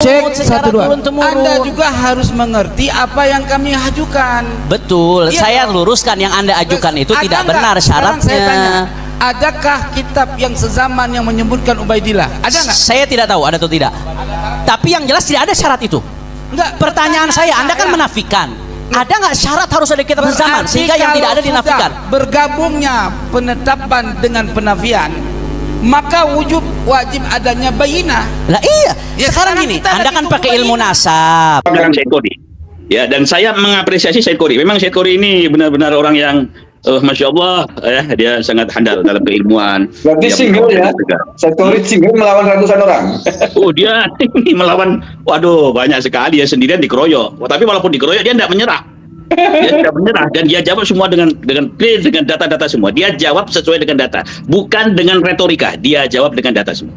cek secara 1 2. turun-temurun. Anda juga harus mengerti apa yang kami ajukan. Betul, Iya saya dong. luruskan yang Anda ajukan itu Ada tidak nggak? benar Sekarang saya tanya, syaratnya. adakah kitab yang sezaman yang menyebutkan Ubaidillah? Ada nggak? Saya tidak tahu ada atau tidak. Tapi yang jelas tidak ada syarat itu. Enggak. Pertanyaan saya, Anda kan menafikan. Ada nggak syarat harus ada kitab sezaman Berarti sehingga yang kalau tidak ada sudah dinafikan? bergabungnya penetapan dengan penafian, maka wajib adanya bayinah. Lah iya, Ya, sekarang sekarang gini, kita Anda lagi kan tunggu pakai bayinah. ilmu nasab. Dengan Syed Qori. Ya, dan saya mengapresiasi Syed Qori. Memang Syed Qori ini benar-benar orang yang Masya Allah, ya, dia sangat handal dalam keilmuan. Berarti Dia single ya? juga. Syed Qori single melawan ratusan orang. Oh, dia ini melawan, waduh, banyak sekali ya, sendirian dikeroyok. Tapi walaupun dikeroyok dia tidak menyerah. Dia tidak menyerah dan dia jawab semua dengan clear, dengan data-data semua. Dia jawab sesuai dengan data, bukan dengan retorika. Dia jawab dengan data semua.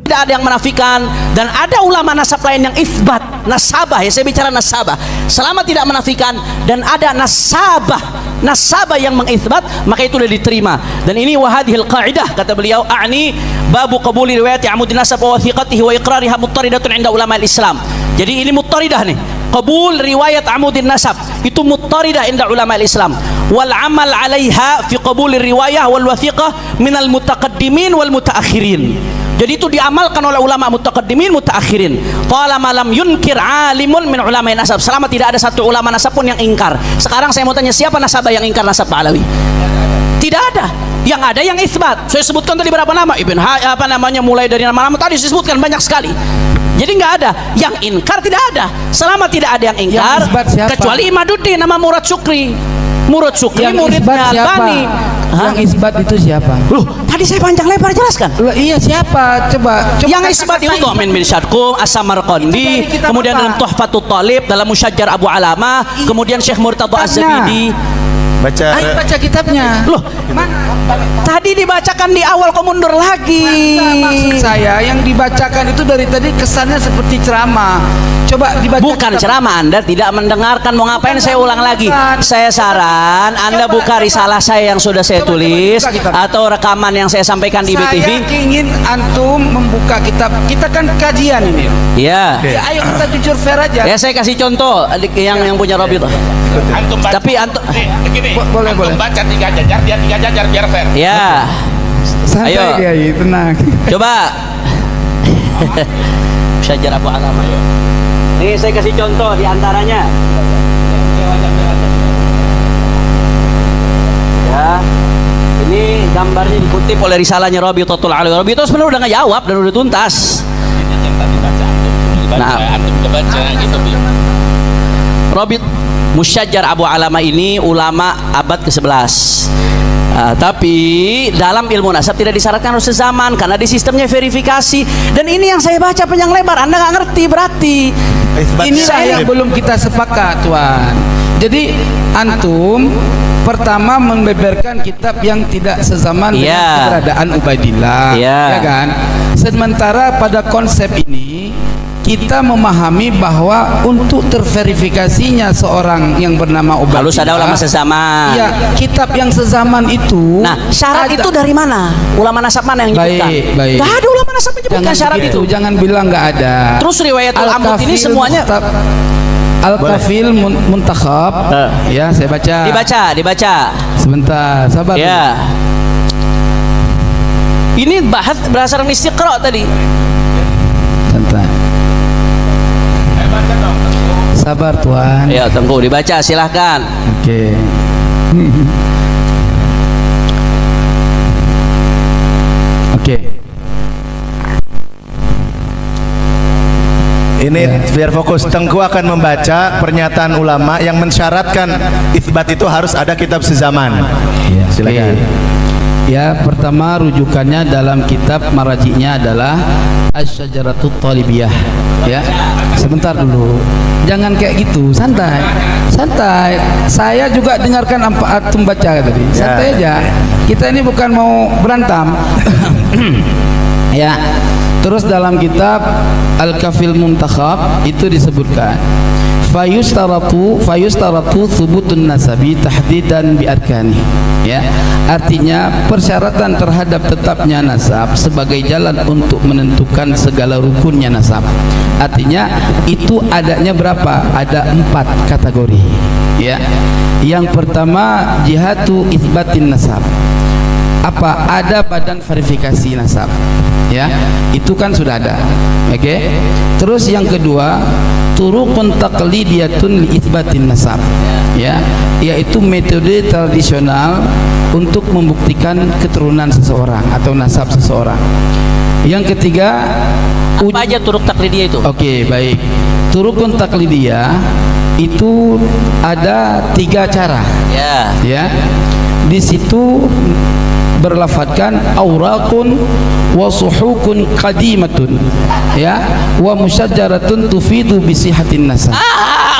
Tidak ada yang menafikan, dan ada ulama nasab lain yang isbat nasabah, ya saya bicara nasabah, selama tidak menafikan, dan ada nasabah yang mengisbat, maka itu sudah diterima. Dan ini wahadihil qaidah, kata beliau, a'ni babu qabuli riwayati amudin nasab wa wathiqatihi wa iqrariha muttaridatun inda ulama islam. Jadi ini muttaridah nih, qabul riwayat amudin nasab itu muttaridah inda ulama islam, wal amal alaiha fi qabul riwayah wal wathiqah minal mutaqaddimin wal mutaakhirin. Jadi itu diamalkan oleh ulama mutaqaddimin mutaakhirin. Qala malam yunkir alimun min ulama nasab, selama tidak ada satu ulama nasab pun yang ingkar. Sekarang saya mau tanya, siapa nasabah yang ingkar nasab Pak Alawi? Tidak ada. Yang ada yang isbat. Saya sebutkan tadi berapa nama, mulai dari nama-nama tadi saya sebutkan banyak sekali. Jadi nggak ada yang ingkar, tidak ada. Selama tidak ada yang ingkar, Yang isbat siapa? kecuali Imaduddin nama Murad Syukri. Murad Syukri Yang muridnya isbat siapa? Albani. Yang isbat itu siapa? Loh, tadi saya panjang lebar jelaskan. Loh, iya siapa? Coba Yang katakan isbat itu saya. Dhamin bin Syadqum, As-Samarqandi, Itu dari kitab kemudian apa? dalam Tuhfatul Talib, dalam Musyajjar Abu Alamah, kemudian Syekh Murtadha Az-Zabidi. Ayo baca kitabnya. Loh, Mana? tadi dibacakan di awal, kok mundur lagi? Maksud saya yang dibacakan itu dari tadi kesannya seperti ceramah. Coba dibaca. Bukan kitab. ceramah, Anda tidak mendengarkan. Mau ngapain saya ulang lagi? Bukan. Saya saran Anda buka risalah saya yang sudah saya tulis, buka kitab. atau rekaman yang saya sampaikan di Saya BTV. ingin antum membuka kitab. Kita kan kajian ini. Ya. Ya, ayo kita jujur fair aja. Ya, saya kasih contoh yang punya Robi itu. Antum baca, Tapi antum begini, Boleh, antum boleh. baca 3 jajar, dia 3 jajar biar fair. ya. Santai Ayo. Kiai, tenang. Coba. Syajar Abu Alamah. Nih saya kasih contoh di antaranya. Ya. Ini gambarnya dikutip oleh risalahnya Rabitatul Alawi. Rabitah sebenarnya udah ngejawab dan udah tuntas. Yang tadi baca antum, dibaca, Nah. antum kebaca gitu. Rabit Musyajjar Abu Alamah ini ulama abad ke-11. Tapi dalam ilmu nasab tidak disyaratkan harus sezaman karena di sistemnya verifikasi. Dan ini yang saya baca panjang lebar, Anda nggak ngerti berarti. Inilah yang belum kita sepakat, Tuan. Jadi antum pertama membeberkan kitab yang tidak sezaman dengan Iya. keberadaan Ubaidillah, Iya. ya kan? Sementara pada konsep ini kita memahami bahwa untuk terverifikasinya seorang yang bernama Ubaidillah Harus ada ulama sezaman. ya, kitab yang sezaman itu. Nah, syarat ada. itu dari mana? Ulama nasab mana yang menyebutkan? Baik, baik. Gak ada ulama nasab menyebutkan Jangan syarat begitu, itu. jangan bilang nggak ada. Terus riwayatul amud ini semuanya Al-Kafil Muntakhab. Ya, saya baca. dibaca. Sebentar, sabar. Ya. Ini bahas berdasarkan istiqra tadi. Santai. Sabar, Tuan. Ya, Tengku dibaca silahkan. Oke. Oke. Ini biar fokus. Tengku akan membaca pernyataan ulama yang mensyaratkan itsbat itu harus ada kitab sezaman. Ya, Silakan. Ya, pertama rujukannya dalam kitab marajiknya adalah Asy-Syajaratut Talibiyah. Ya. Sebentar dulu. Jangan kayak gitu, santai. Santai. Saya juga dengarkan apa antum baca tadi. Santai aja. Kita ini bukan mau berantem. Ya. Terus dalam kitab Al-Kafil Muntakhab itu disebutkan fayustaratu thubutun nasabi tahdidan bi arkani. Ya, artinya persyaratan terhadap tetapnya nasab sebagai jalan untuk menentukan segala rukunnya nasab. Artinya itu adanya berapa? Ada 4 kategori. Ya, yang pertama jihatu itsbatin nasab. Apa? Ada badan verifikasi nasab. Ya, itu kan sudah ada. Oke. Terus yang kedua, turuqun taqlidiyatun li itsbatin nasab. Ya, yaitu metode tradisional untuk membuktikan keturunan seseorang atau nasab seseorang. Yang ketiga, Apa aja turuk taklidiyah itu? Oke, baik. Turuqun taqlidiyah itu ada 3 cara. Ya. Ya, di situ berlafadzkan auraqun wa suhukun qadimatun, ya, wa musyajaratun tufidu bi sihatin nasab.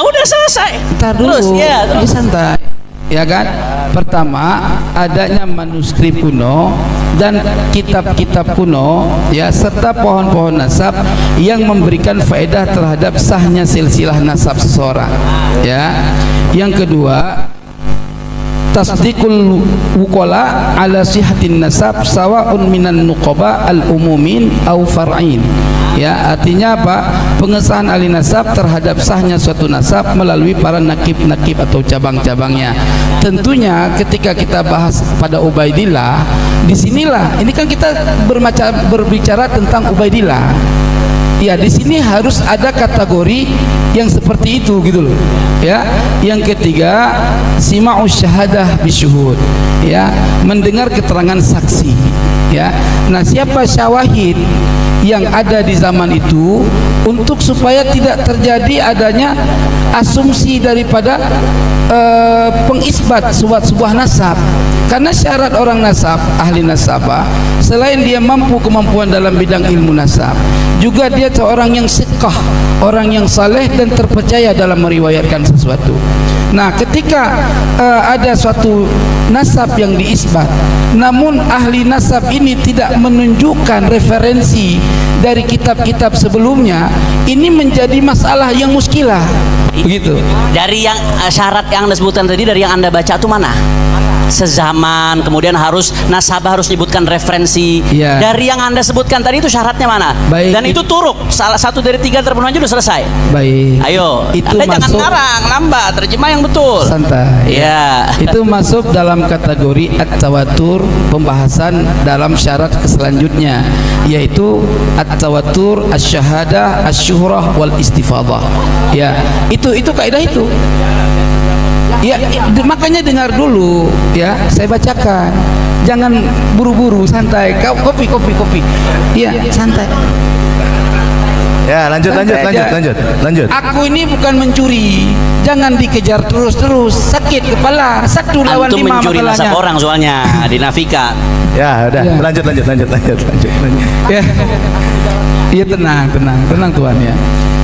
Udah selesai. Ntar dulu, Terus, ya, ini santai, ya kan? Pertama, adanya manuskrip kuno dan kitab-kitab kuno, ya, serta pohon-pohon nasab yang memberikan faedah terhadap sahnya silsilah nasab seseorang. Ya, yang kedua, tasdiqul wuqala ala sihatin nasab sawa'un minan nuqaba al-umumin au far'in. Ya, artinya apa? Pengesahan ahli nasab terhadap sahnya suatu nasab melalui para nakib-nakib atau cabang-cabangnya. Tentunya ketika kita bahas pada Ubaidillah, disinilah ini kan kita berbicara tentang Ubaidillah. Ya, di sini harus ada kategori yang seperti itu gitu loh. Ya, yang ketiga sima'us syahadah bisyuhud. Ya, mendengar keterangan saksi. Ya, nah siapa syawahid yang ada di zaman itu untuk supaya tidak terjadi adanya asumsi daripada pengisbat sebuah nasab. Karena syarat orang nasab, ahli nasabah, selain dia mampu kemampuan dalam bidang ilmu nasab, juga dia seorang yang siqah, orang yang saleh dan terpercaya dalam meriwayatkan sesuatu. Nah, ketika ada suatu nasab yang diisbat, namun ahli nasab ini tidak menunjukkan referensi dari kitab-kitab sebelumnya, ini menjadi masalah yang muskilah. Begitu. Dari yang syarat yang Anda sebutkan tadi, dari yang Anda baca itu mana? Sezaman, kemudian harus nasabah harus menyebutkan referensi. Ya. Dari yang Anda sebutkan tadi itu syaratnya mana? Baik. Dan itu turuk, salah satu dari 3 terpenuhi aja udah selesai. Baik. Ayo, itu Anda jangan masuk ngarang, nambah, terjemah yang betul. santai. Ya. Itu masuk dalam kategori at-tawatur, pembahasan dalam syarat selanjutnya, yaitu at-tawatur, asy-syahadah, asy-syuhrah wal istifadah. Ya, itu kaidah itu. Ya, makanya dengar dulu, ya, saya bacakan. Jangan buru-buru, santai. Kopi. Iya, santai. Ya, lanjut. Aku ini bukan mencuri. Jangan dikejar terus. Sakit kepala. 1 lawan 5 Antum mencuri nasab makalahnya. orang soalnya, dinafikan. Ya, udah. Ya. Lanjut. Ya. Iya, tenang Tuhan, ya.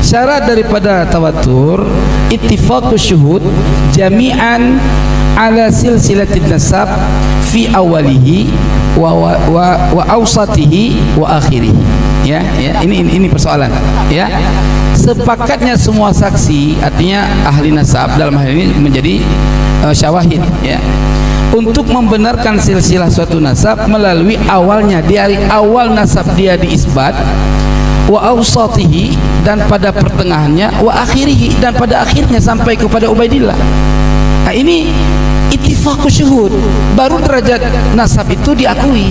Syarat daripada tawatur ittifaqus syuhud jami'an ala silsilatin nasab fi awalihi wa awsatihi wa akhirih. Ya, ini persoalan, ya. Sepakatnya semua saksi, artinya ahli nasab dalam hal ini menjadi syawahid, ya, untuk membenarkan silsilah suatu nasab melalui awalnya, dari awal nasab dia diisbat, wa awsatihi, dan pada pertengahannya, wa akhirihi, dan pada akhirnya sampai kepada Ubaidillah. Nah, ini ittifaqus syuhud, baru derajat nasab itu diakui.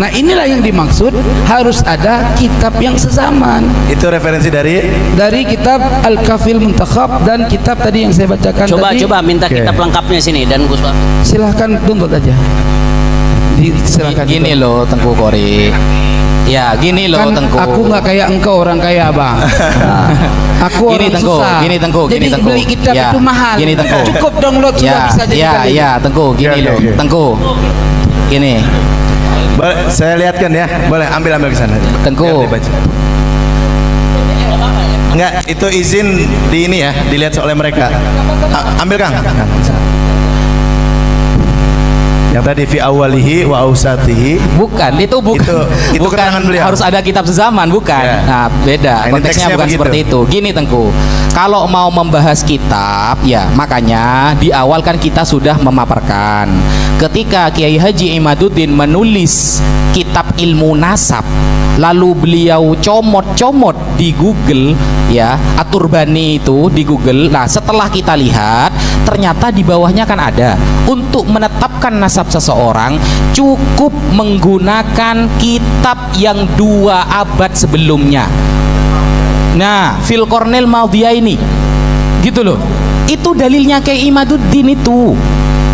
Nah, inilah yang dimaksud, harus ada kitab yang sezaman. Itu referensi Dari kitab Al-Kafil Muntakhab dan kitab tadi yang saya bacakan tadi. Coba minta Oke. kitab lengkapnya sini dan Gus Pak. Silahkan tuntut aja. Silahkan. Gini loh Tengku Kori. Ya, gini loh Kan Tengku. aku nggak kayak engkau, orang kaya, Bang. Nah, aku Gini, orang Tengku. susah. Gini, Tengku. Jadi Gini, Tengku. beli kitab Ya. itu mahal. Gini, Tengku. Cukup download sudah bisa jadi. Ya, Tengku, gini Oke, loh. oke. Tengku. Gini, Boleh, saya lihatkan ya. Boleh, ambil ke sana. Tengku. Biar dibaca. Enggak, itu izin di ini ya, dilihat oleh mereka. Ambil Kang. Yang tadi fi awalihi wa ausatihi. Bukan, itu bukan. Itu bukan keterangan beliau. harus ada kitab sezaman, bukan. Ya. Nah, beda. Nah, ini Konteksnya teksnya bukan begitu. seperti itu. Gini Tengku, kalau mau membahas kitab, ya makanya di awal kan kita sudah memaparkan. Ketika Kiai Haji Imaduddin menulis kitab ilmu nasab, lalu beliau comot-comot di Google, ya, Aturbani itu di Google. Nah, setelah kita lihat, ternyata di bawahnya kan ada untuk menetapkan nasab seseorang cukup menggunakan kitab yang 2 abad sebelumnya. Nah, Phil Cornell Maldia ini, gitu loh. Itu dalilnya Kiai Imaduddin itu.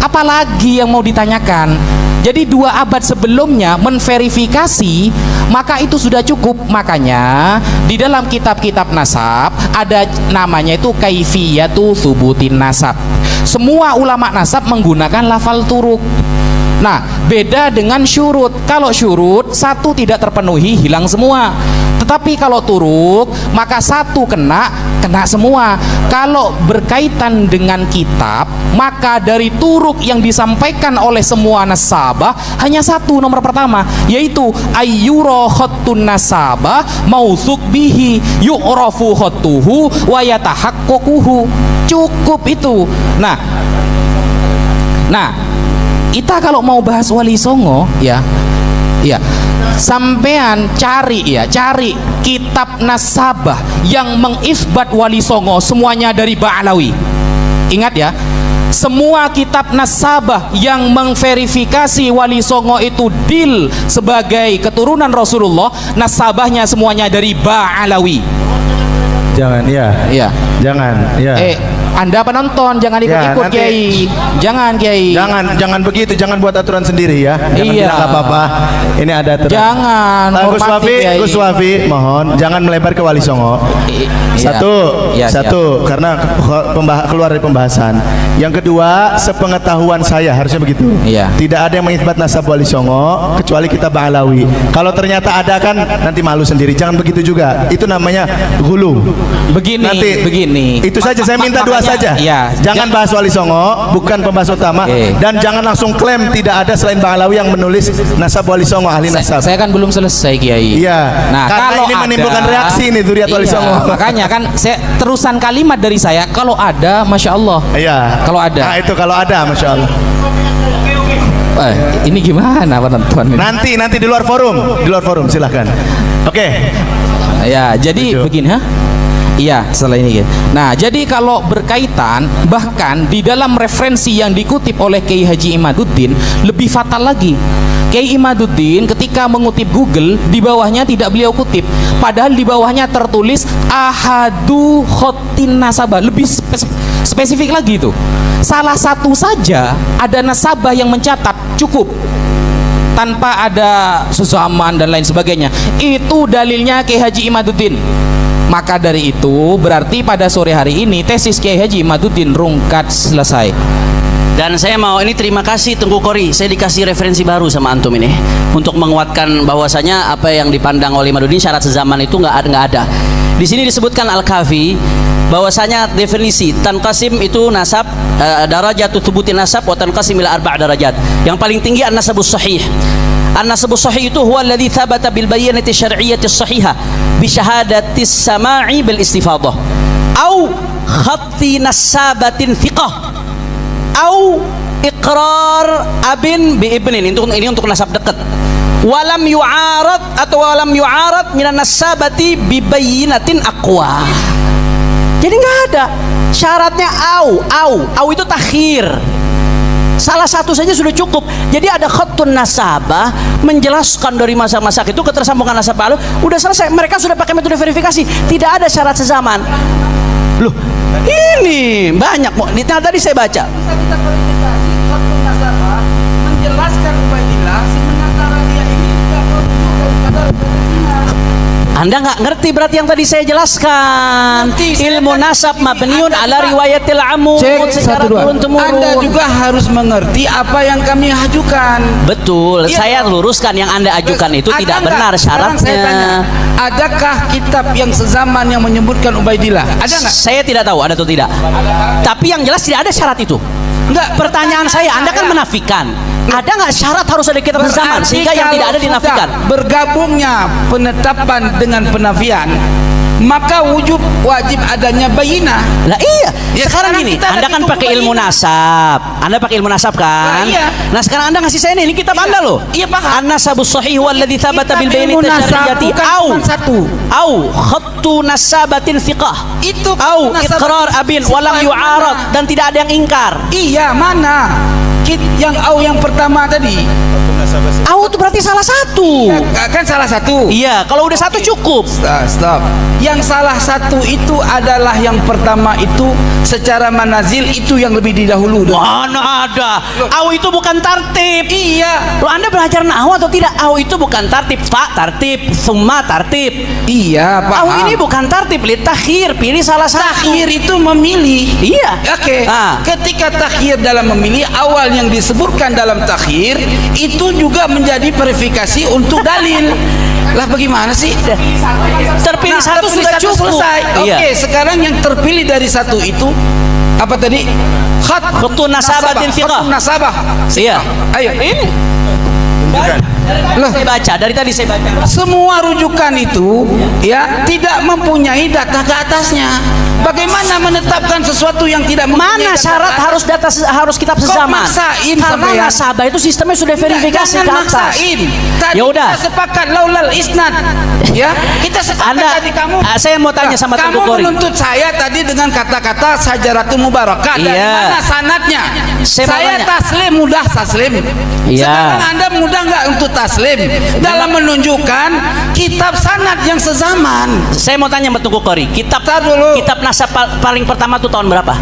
Apalagi yang mau ditanyakan? Jadi 2 abad sebelumnya menverifikasi, maka itu sudah cukup. Makanya di dalam kitab-kitab nasab ada namanya itu kaifiyatu thubutin nasab. Semua ulama nasab menggunakan lafal turuk. Nah, beda dengan syurut. Kalau syurut, 1 tidak terpenuhi, hilang semua. Tetapi kalau turuk, maka 1 kena semua. Kalau berkaitan dengan kitab, maka dari turuk yang disampaikan oleh semua nasabah hanya 1, nomor pertama, yaitu ayyuro khattun nasabah mausuk bihi yu'rafu khattuhu wa yatahaqququhu. Cukup itu. Nah, kita kalau mau bahas Wali Songo, ya, sampean cari kitab nasabah yang mengisbat Wali Songo semuanya dari Ba'alawi. Ingat ya, semua kitab nasabah yang mengverifikasi Wali Songo itu dil sebagai keturunan Rasulullah, nasabahnya semuanya dari Ba'alawi. Jangan, ya. Iya. Jangan, ya. Anda penonton jangan ikut-ikut, nanti- Kiai. Jangan, Kiai. Jangan begitu, jangan buat aturan sendiri ya. Jangan Iya. bilang nggak apa-apa. Ini ada aturan. Jangan, Gus hormati, Kiai. Wafi, mohon jangan melebar ke Wali Songo. Iya. Iya, Satu, karena keluar dari pembahasan. Yang kedua, sepengetahuan saya harusnya begitu. Iya. Tidak ada yang mengisbat nasab Wali Songo kecuali kitab Ba'alawi. Kalau ternyata ada kan nanti malu sendiri. Jangan begitu juga. Itu namanya gulu. Begini. Itu saja saya minta 2 saja. Iya. Jangan bahas Wali Songo, bukan pembahasan utama. Oke. Dan jangan langsung klaim tidak ada selain Ba'alawi yang menulis nasab Wali Songo, ahli nasab. Saya kan belum selesai, Kiai. Iya. Nah, Karena kalau ini menimbulkan ada, reaksi nih Duriat Wali iya, Songo. makanya kan saya terusan kalimat dari saya, kalau ada, masya Allah. Iya. Kalau ada. Nah, itu kalau ada, masya Allah. Ini gimana penonton ini? Nanti di luar forum, silahkan. Oke. Ya, jadi Setuju. begini, Iya, setelah ini. Nah, jadi kalau berkaitan, bahkan di dalam referensi yang dikutip oleh Kiai Haji Imaduddin lebih fatal lagi. Kiai Imaduddin ketika mengutip Google, di bawahnya tidak beliau kutip, padahal di bawahnya tertulis ahadu khotin nasabah. Lebih spesifik lagi itu. Salah satu saja ada nasabah yang mencatat, cukup, tanpa ada sezaman dan lain sebagainya. Itu dalilnya Kiai Haji Imaduddin. Maka dari itu berarti pada sore hari ini tesis Kiai Haji Imaduddin rungkat selesai. Dan saya mau ini terima kasih Tengku Kori, saya dikasih referensi baru sama antum ini untuk menguatkan bahwasanya apa yang dipandang oleh Imaduddin syarat sezaman itu nggak ada. Di sini disebutkan Al-Kafi bahwasanya definisi tanqasim itu nasab, darajatu thubutin nasab wa tanqasim ila 4 darajat. Yang paling tinggi an-nasabus sahih. An-nasabus sahih itu huwa alladhi thabata bil bayyinati syar'iyyati sahihah bi syahadatis sama'i bil istifadah au khatti nasabatin thiqah au iqrar abin bi ibnin. Ini untuk nasab dekat. Walam yu'arad atau walam yu'arad minan nasabati bi bayyinatin aqwa. Jadi nggak ada syaratnya au itu takhir. Salah satu saja sudah cukup. Jadi ada khatun nasabah menjelaskan dari masa-masa itu ketersambungan nasabah lalu udah selesai. Mereka sudah pakai metode verifikasi, tidak ada syarat sezaman. Loh, ini banyak. Tadi saya baca. Bisa kita verifikasi khatun nasabah menjelaskan Ubaidillah sementara dia ini juga produk daripada Anda nggak ngerti berarti yang tadi saya jelaskan. Ngerti, saya Ilmu kan nasab ini mabniun Anda ala juga- riwayatil amud secara turun-temurun. Anda juga harus mengerti apa yang kami ajukan. Betul, Iya saya dong. luruskan yang Anda ajukan itu Ada tidak nggak? benar Sekarang saya tanya, syaratnya. adakah kitab yang sezaman yang menyebutkan Ubaidillah? Ada nggak? Saya tidak tahu ada atau tidak. Tapi yang jelas tidak ada syarat itu. Enggak, Pertanyaan saya, Anda kan menafikan. Ada nggak syarat harus ada kitab sezaman berarti sehingga yang tidak kalau ada dinafikan? sudah bergabungnya penetapan dengan penafian, maka wajib adanya bayinah. Lah iya, Ya, sekarang sekarang gini, kita Anda lagi kan buku pakai ilmu bayinah. nasab. Anda pakai ilmu nasab kan? Lah, iya. Nah, sekarang Anda ngasih saya ini kitab Anda loh. Iya, paham. An-nasabus sahih walladzi thabata bil Kitab bayanati ilmu nasab syar'iyyati bukan au cuma satu. au khattu nasabatin thiqah. Itu Au nasab- iqrar abin walam yu'arad dan tidak ada yang ingkar. Iya, mana? Yang pertama tadi. Au itu berarti salah satu. Kan salah satu. Iya, kalau udah satu cukup. Stop. Yang salah satu itu adalah yang pertama itu secara manazil itu yang lebih didahulu. Mana ada? Au itu bukan tartib. Iya. Lo Anda belajar nahwu atau tidak? Au itu bukan tartib, fa tartib, summa tartib. Iya, Au paham. ini bukan tartib, li takhir, pilih salah satu. Takhir itu memilih. Iya. Oke. Ah. Ketika takhir dalam memilih, awal yang disebutkan dalam takhir itu juga menjadi verifikasi untuk dalil. Lah bagaimana sih? Terpilih satu terpilih sudah cukup. selesai. Iya. Oke, sekarang yang terpilih dari satu itu apa tadi? Khatun nasabatin thiqah. Khatun nasabah. Iya. Ayo. Ini. Loh. Saya baca, dari tadi saya baca. Semua rujukan itu ya tidak mempunyai data ke atasnya. Bagaimana menetapkan sesuatu yang tidak mempunyai Mana data syarat ke atas? harus kitab Kok sezaman? maksain Karena sampean? nasabah itu sistemnya sudah verifikasi Jangan ke atas. maksain. Tadi Ya udah. kita sepakat laulal isnad. Ya, kita sepakat Anda, tadi kamu. saya mau tanya sama kamu Tengku Kori. menuntut saya tadi dengan kata-kata Sajaratul Mubarakah. Dari Iya. mana sanatnya? Saya mau tanya. taslim, mudah taslim. Iya. Sekarang Anda mudah nggak untuk taslim dalam menunjukkan kitab sanad yang sezaman? Saya mau tanya sama Tengku Kori. Tar dulu. Kitab nasab paling pertama itu tahun berapa?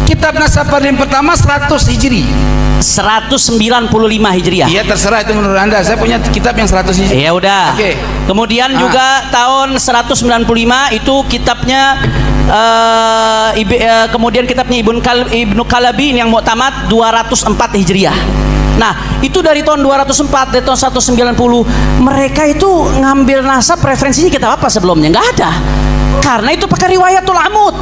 Kitab nasab paling pertama 100 Hijri. 195 Hijriah. Iya, terserah itu menurut Anda. Saya punya kitab yang 100 Hijri. Ya udah. Oke. Kemudian Ah. juga tahun 195 itu kitabnya kemudian kitabnya Ibnu Kalabi yang Mu'tamad 204 Hijriah. Nah, itu dari tahun 204, dari tahun 190 mereka itu ngambil nasab referensinya kitab apa sebelumnya? Nggak ada. Karena itu pakai riwayatul amud.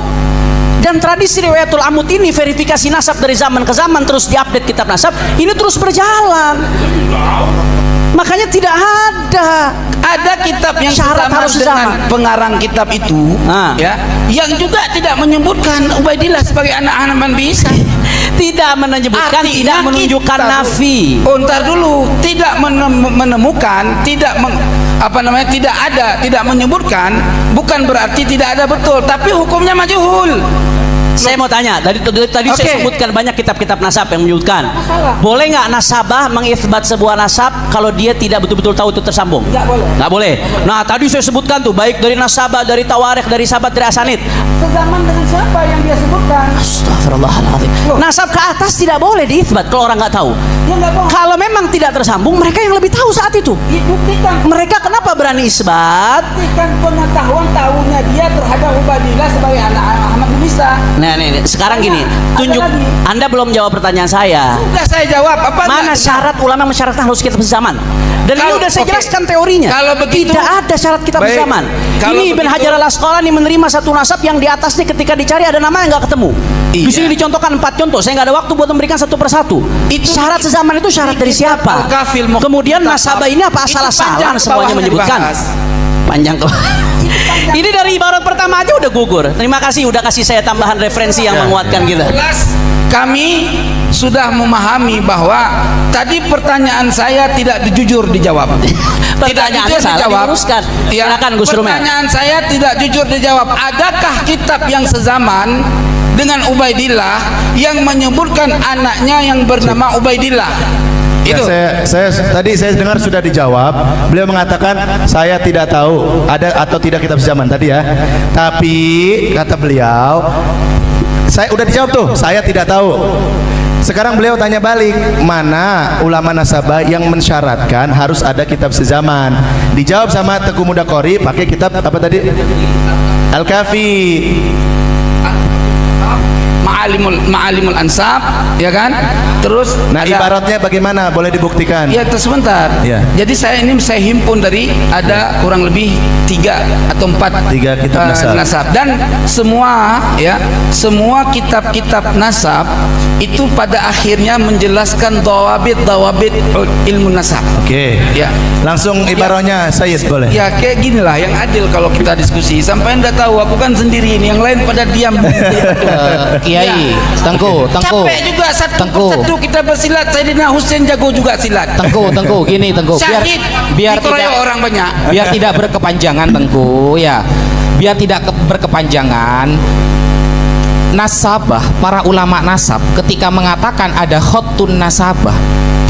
Dan tradisi riwayatul amud ini verifikasi nasab dari zaman ke zaman terus diupdate kitab nasab ini terus berjalan. Makanya tidak ada kitab yang syarat sama harus dengan sezaman. pengarang kitab itu, Ah. ya, yang juga tidak menyebutkan Ubaidillah sebagai anak Nabi Isa. Tidak menyebutkan, Artinya tidak menunjukkan kita- nafi. Oh, ntar dulu, tidak menemukan, tidak ada, tidak menyebutkan, bukan berarti tidak ada betul, tapi hukumnya majhul. Saya mau tanya, tadi Oke. saya sebutkan banyak kitab-kitab nasab yang menyebutkan. Boleh nggak nasabah mengithbat sebuah nasab kalau dia tidak betul-betul tahu itu tersambung? Nggak boleh. Nggak boleh. Nah, tadi saya sebutkan tuh baik dari nasabah, dari tawarikh, dari sahabat, dari asanid. Sezaman dengan siapa yang dia sebutkan? Astagfirullahaladzim. Nasab ke atas tidak boleh diithbat kalau orang nggak tahu. Dia nggak boleh. Kalau memang tidak tersambung, mereka yang lebih tahu saat itu. Buktikan, Mereka kenapa berani isbat? pengetahuan tahunya dia terhadap Ubaidillah sebagai anak Ahmad bin Isa. Nah, nih, sekarang gini, tunjuk. lagi. Anda belum jawab pertanyaan saya. Sudah saya jawab. Apa Mana enggak? syarat ulama mensyaratkan harus kitab sezaman? Dan ini Kalau- udah saya oke. jelaskan teorinya. Kalau begitu- tidak ada syarat kitab Baik. sezaman. Kalau Ini Ibn begitu- Hajar al-Asqalani menerima satu nasab yang di atasnya ketika dicari ada nama yang nggak ketemu. Di Iya. sini dicontohkan 4 contoh. Saya nggak ada waktu buat memberikan satu persatu. Syarat sezaman itu syarat dari kitab siapa? Al-Kafil Mukhtar. Kemudian nasabah ini apa Itu asal-asalan panjang semuanya bawahnya menyebutkan? dibahas. Panjang ke Ini dari ibarat pertama aja udah gugur. Terima kasih udah kasih saya tambahan referensi yang menguatkan kita. Jelas kami sudah memahami bahwa tadi pertanyaan saya tidak jujur dijawab. Pertanyaannya salah diluruskan. Silakan, Gus Rumel. Pertanyaan saya tidak jujur dijawab. Adakah kitab yang sezaman dengan Ubaidillah yang menyebutkan anaknya yang bernama Ubaidillah? Ya, Itu. saya tadi saya dengar sudah dijawab. Beliau mengatakan saya tidak tahu ada atau tidak kitab sezaman tadi ya. Tapi kata beliau, saya udah dijawab tuh, saya tidak tahu. Sekarang beliau tanya balik, mana ulama nasabah yang mensyaratkan harus ada kitab sezaman? Dijawab sama Tengku Muda Qori pakai kitab apa tadi? Al-Kafi. Ma'alimul Ansab, ya kan? Terus Nah, ibaratnya bagaimana? Boleh dibuktikan? ya sebentar. Ya. Jadi saya himpun dari ada kurang lebih 3 atau 4 3 kitab nasab. dan semua semua kitab-kitab nasab itu pada akhirnya menjelaskan dawabit ilmu nasab. Oke. Ya. Langsung ibaratnya Sayyid boleh. Ya kayak gini lah yang adil kalau kita diskusi. Sampai Anda tahu aku kan sendiri ini, yang lain pada diam. Kiai, Tengku. Capek juga satu kita bersilat. Sayyidina Husain jago juga silat. Tengku, gini Tengku. Syahid Biar dikeroyok tidak orang banyak. biar tidak berkepanjangan Tengku ya. Biar tidak berkepanjangan. Nasabah, para ulama nasab ketika mengatakan ada khotun nasabah,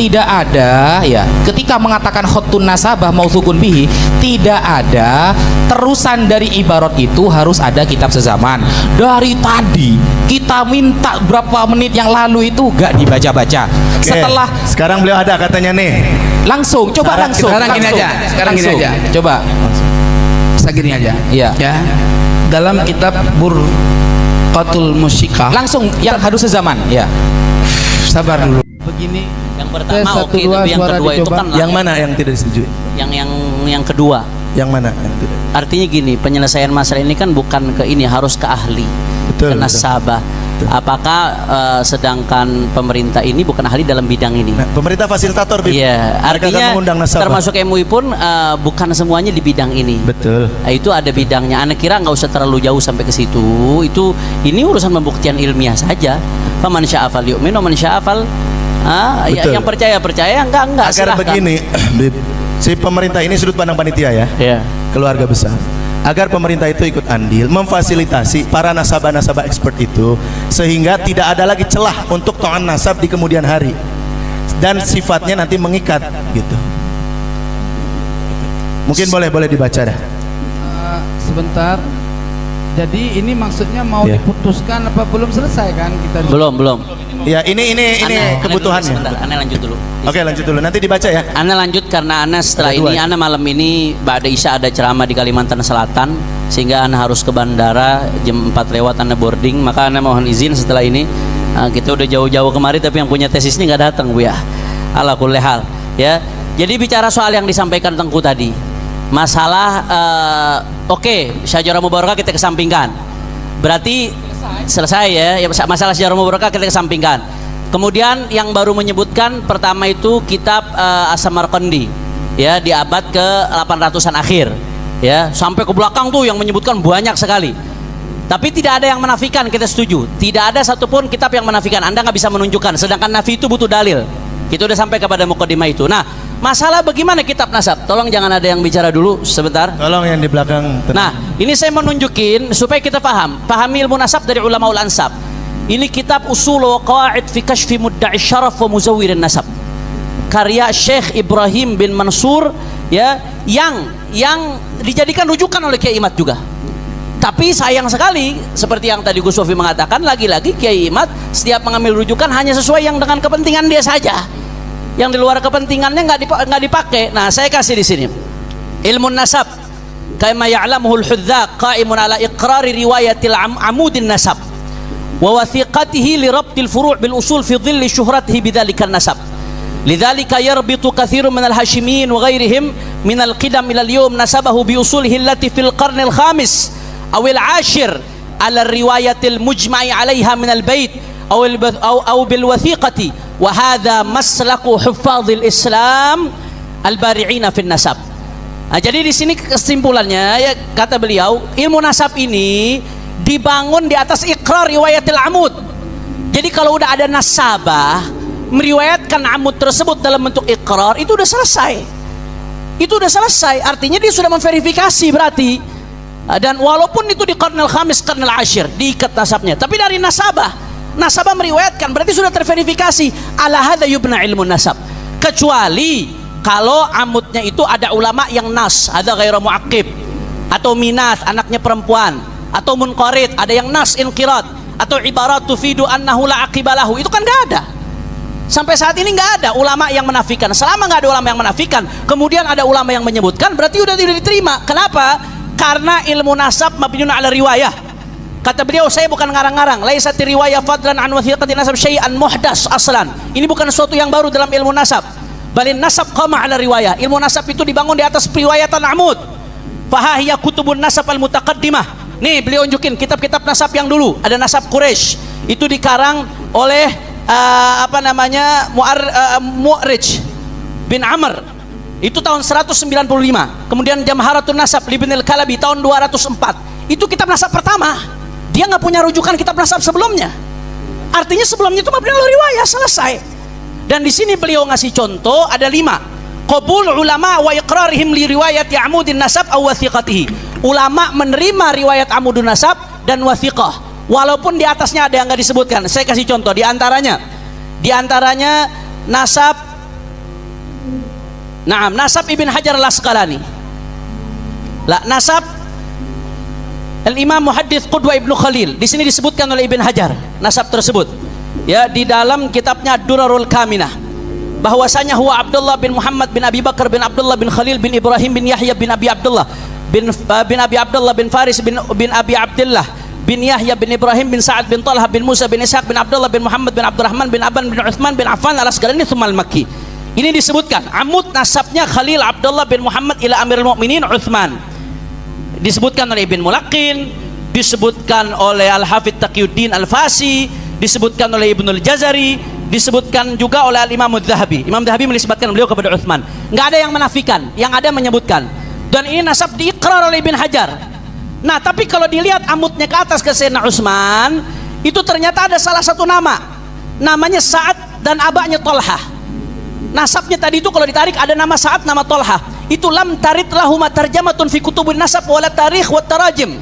tidak ada ya, ketika mengatakan khotun nasabah mausukun bihi, tidak ada terusan dari ibarat itu harus ada kitab sezaman. Dari tadi kita minta berapa menit yang lalu itu gak dibaca-baca. Oke. Setelah Sekarang beliau ada katanya nih. langsung coba Sekarang gini aja. Sekarang gini aja. Coba. Segini aja. Iya. Ya. Dalam kitab Burqatul Musyikah. Langsung yang harus sezaman ya. Sabar dulu. Begini. Yang pertama Satu, oke, dua, tapi yang suara kedua itu dicoba. kan Yang mana yang tidak disetujui? yang kedua. Yang mana yang tidak? Artinya gini, penyelesaian masalah ini kan bukan ke ini, harus ke ahli, Betul, ke nasabah. Apakah sedangkan pemerintah ini bukan ahli dalam bidang ini? Nah, pemerintah fasilitator, Bib. Iya, Mereka akan artinya mengundang nasabah. termasuk MUI pun bukan semuanya di bidang ini. Betul. Nah, itu ada bidangnya. Anak kira nggak usah terlalu jauh sampai ke situ. Ini urusan pembuktian ilmiah saja. Faman syaa'a falyu'min wa man syaa'a fal Betul. yang percaya, enggak Agar silahkan. begini, Bib, si pemerintah ini sudut pandang panitia ya, Ya. keluarga besar. Agar pemerintah itu ikut andil memfasilitasi para nasabah-nasabah expert itu sehingga tidak ada lagi celah untuk to'an nasab di kemudian hari dan sifatnya nanti mengikat gitu. Mungkin boleh dibaca dah. Sebentar. Jadi ini maksudnya mau Ya. diputuskan apa belum selesai kan kita? Belum. Ya ini kebutuhannya. Ane lanjut dulu. Oke, lanjut dulu. Nanti dibaca ya. Ane lanjut karena Ane setelah Ada dua ini ya? Ane malam ini Ba'da Isya ada ceramah di Kalimantan Selatan, sehingga Ane harus ke bandara jam 4 lewat Ane boarding, maka Ane mohon izin setelah ini. Kita udah jauh-jauh kemari tapi yang punya tesis ini nggak datang, Bu ya. Ala kulli hal ya. Jadi bicara soal yang disampaikan Tengku tadi, masalah oke, syajarah mubarakah kita kesampingkan. Berarti selesai ya, masalah syajarah mubarakah kita kesampingkan. Kemudian yang baru menyebutkan pertama itu kitab As-Samarqandi ya, di abad ke 800-an akhir ya, sampai ke belakang tuh yang menyebutkan banyak sekali. Tapi tidak ada yang menafikan, kita setuju. Tidak ada satupun kitab yang menafikan. Anda nggak bisa menunjukkan. Sedangkan nafi itu butuh dalil. Kita udah sampai kepada muqaddimah itu. Nah, masalah bagaimana kitab nasab? Tolong jangan ada yang bicara dulu sebentar. Tolong yang di belakang. Nah, ini saya mau nunjukin supaya kita pahami ilmu nasab dari ulama ul ansab. Ini kitab Usul wa Qawaid fi Kashfi Mudda'i Syaraf wa Muzawwirin Nasab, karya Syekh Ibrahim bin Mansur ya, yang dijadikan rujukan oleh Kiai Imad juga. Tapi sayang sekali seperti yang tadi Gus Sofi mengatakan, lagi-lagi Kiai Imad setiap mengambil rujukan hanya sesuai yang dengan kepentingan dia saja. Yang di luar kepentingannya nggak dipakai. Nah, saya kasih di sini. Ilmu nasab kama ya'lamuhul hudzaq qa'imun ala iqrari riwayatil amudin nasab wa wathiqatihi li rabtil furu' bil usul fi dhilli syuhratihi bidzalika nasab. Lidzalika yarbitu katsirun minal hashimiyin wa ghairihim minal qidam ila al-yawm nasabahu bi usulihi allati fil qarnil khamis aw al-ashir ala riwayatil mujma'i 'alaiha minal bait aw bil wathiqati wa hadha maslaku huffazil Islam al-bari'ina fin nasab. Nah, jadi di sini kesimpulannya ya, kata beliau, ilmu nasab ini dibangun di atas ikrar riwayatil amud. Jadi kalau udah ada nasabah meriwayatkan amud tersebut dalam bentuk ikrar, itu udah selesai. Itu udah selesai. Artinya dia sudah memverifikasi berarti. Dan walaupun itu di qarnil khamis, qarnil ashir, diikat nasabnya. Tapi dari nasabah meriwayatkan, berarti sudah terverifikasi. Ala hadza yubna ilmu nasab. Kecuali kalau amudnya itu ada ulama yang nas, ada ghairu muaqib, atau minas, anaknya perempuan, atau munqarid, ada yang nas inqirat, atau ibarat tufidu annahu la aqibalahu. Itu kan enggak ada. Sampai saat ini enggak ada ulama yang menafikan. Selama enggak ada ulama yang menafikan, kemudian ada ulama yang menyebutkan, berarti udah tidak diterima. Kenapa? Karena ilmu nasab mabniun ala riwayah. Kata beliau, saya bukan ngarang-ngarang. Laisat riwayah fadlan an wathiqati nasab syai'an muhdas aslan. Ini bukan sesuatu yang baru dalam ilmu nasab. Balin nasab qama ala riwayah. Ilmu nasab itu dibangun di atas periwayatan amud. Fahahiyya kutubun nasab al-mutaqaddimah. Nih beliau unjukin kitab-kitab nasab yang dulu. Ada nasab Quraisy. Itu dikarang oleh Mu'rij bin Amr. Itu tahun 195. Kemudian Jamharatun Nasab Ibn al-Kalabi tahun 204. Itu kitab nasab pertama. Dia nggak punya rujukan kitab nasab sebelumnya. Artinya sebelumnya itu mabni ala riwayah, selesai. Dan di sini beliau ngasih contoh ada 5. Qabul ulama wa iqrarihim li riwayati amudin nasab aw wathiqatihi. Ulama menerima riwayat amudun nasab dan wathiqah. Walaupun di atasnya ada yang nggak disebutkan. Saya kasih contoh di antaranya nasab nasab Ibn Hajar al-Asqalani. Nasab Al-Imam Muhaddits Qudwah Ibnu Khalil. Di sini disebutkan oleh Ibn Hajar nasab tersebut. Ya, di dalam kitabnya Durarul Kaminah. Bahwasanya huwa Abdullah bin Muhammad bin Abi Bakar bin Abdullah bin Khalil bin Ibrahim bin Yahya bin Abi Abdullah bin Abi Abdullah bin Faris bin Abi Abdullah bin Yahya bin Ibrahim bin Sa'ad bin Talha bin Musa bin Ishaq bin Abdullah bin Muhammad bin Abdurrahman bin Aban bin Uthman bin Affan al-Asqalani tsummal Makki. Ini disebutkan amud nasabnya Khalil Abdullah bin Muhammad ila Amirul Mukminin Uthman. Disebutkan oleh Ibn Mulaqin, disebutkan oleh Al-Hafidz Taqiyuddin Al-Fasi, disebutkan oleh Ibnul Jazari, disebutkan juga oleh Al-Imam Adz-Dzahabi. Imam Dzahabi menisbatkan beliau kepada Uthman. Nggak ada yang menafikan, yang ada menyebutkan. Dan ini nasab diikrar oleh Ibn Hajar. Nah, tapi kalau dilihat amudnya ke atas ke Sayyidina Utsman, itu ternyata ada salah satu nama. Namanya Sa'ad dan abaknya Tolhah. Nasabnya tadi itu kalau ditarik ada nama Sa'ad, nama Tolhah. Itu lam tarid lahuma tarjamatun fi kutubun nasab wala tarikh wa tarajim.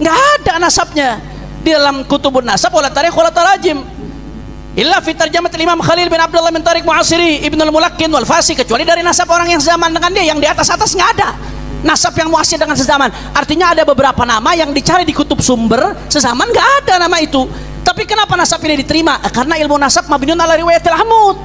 Nggak ada nasabnya di dalam kutubun nasab wala tarikh wala tarajim. Illa fi tarjamat Imam Khalil bin Abdullah bin Tariq Mu'asiri Ibnul Mulaqin wal Fasi, kecuali dari nasab orang yang zaman dengan dia, yang di atas-atas nggak ada. Nasab yang muasir dengan sezaman. Artinya ada beberapa nama yang dicari di kutub sumber sezaman nggak ada nama itu. Tapi kenapa nasab ini diterima? Karena ilmu nasab mabniun ala riwayatil amud.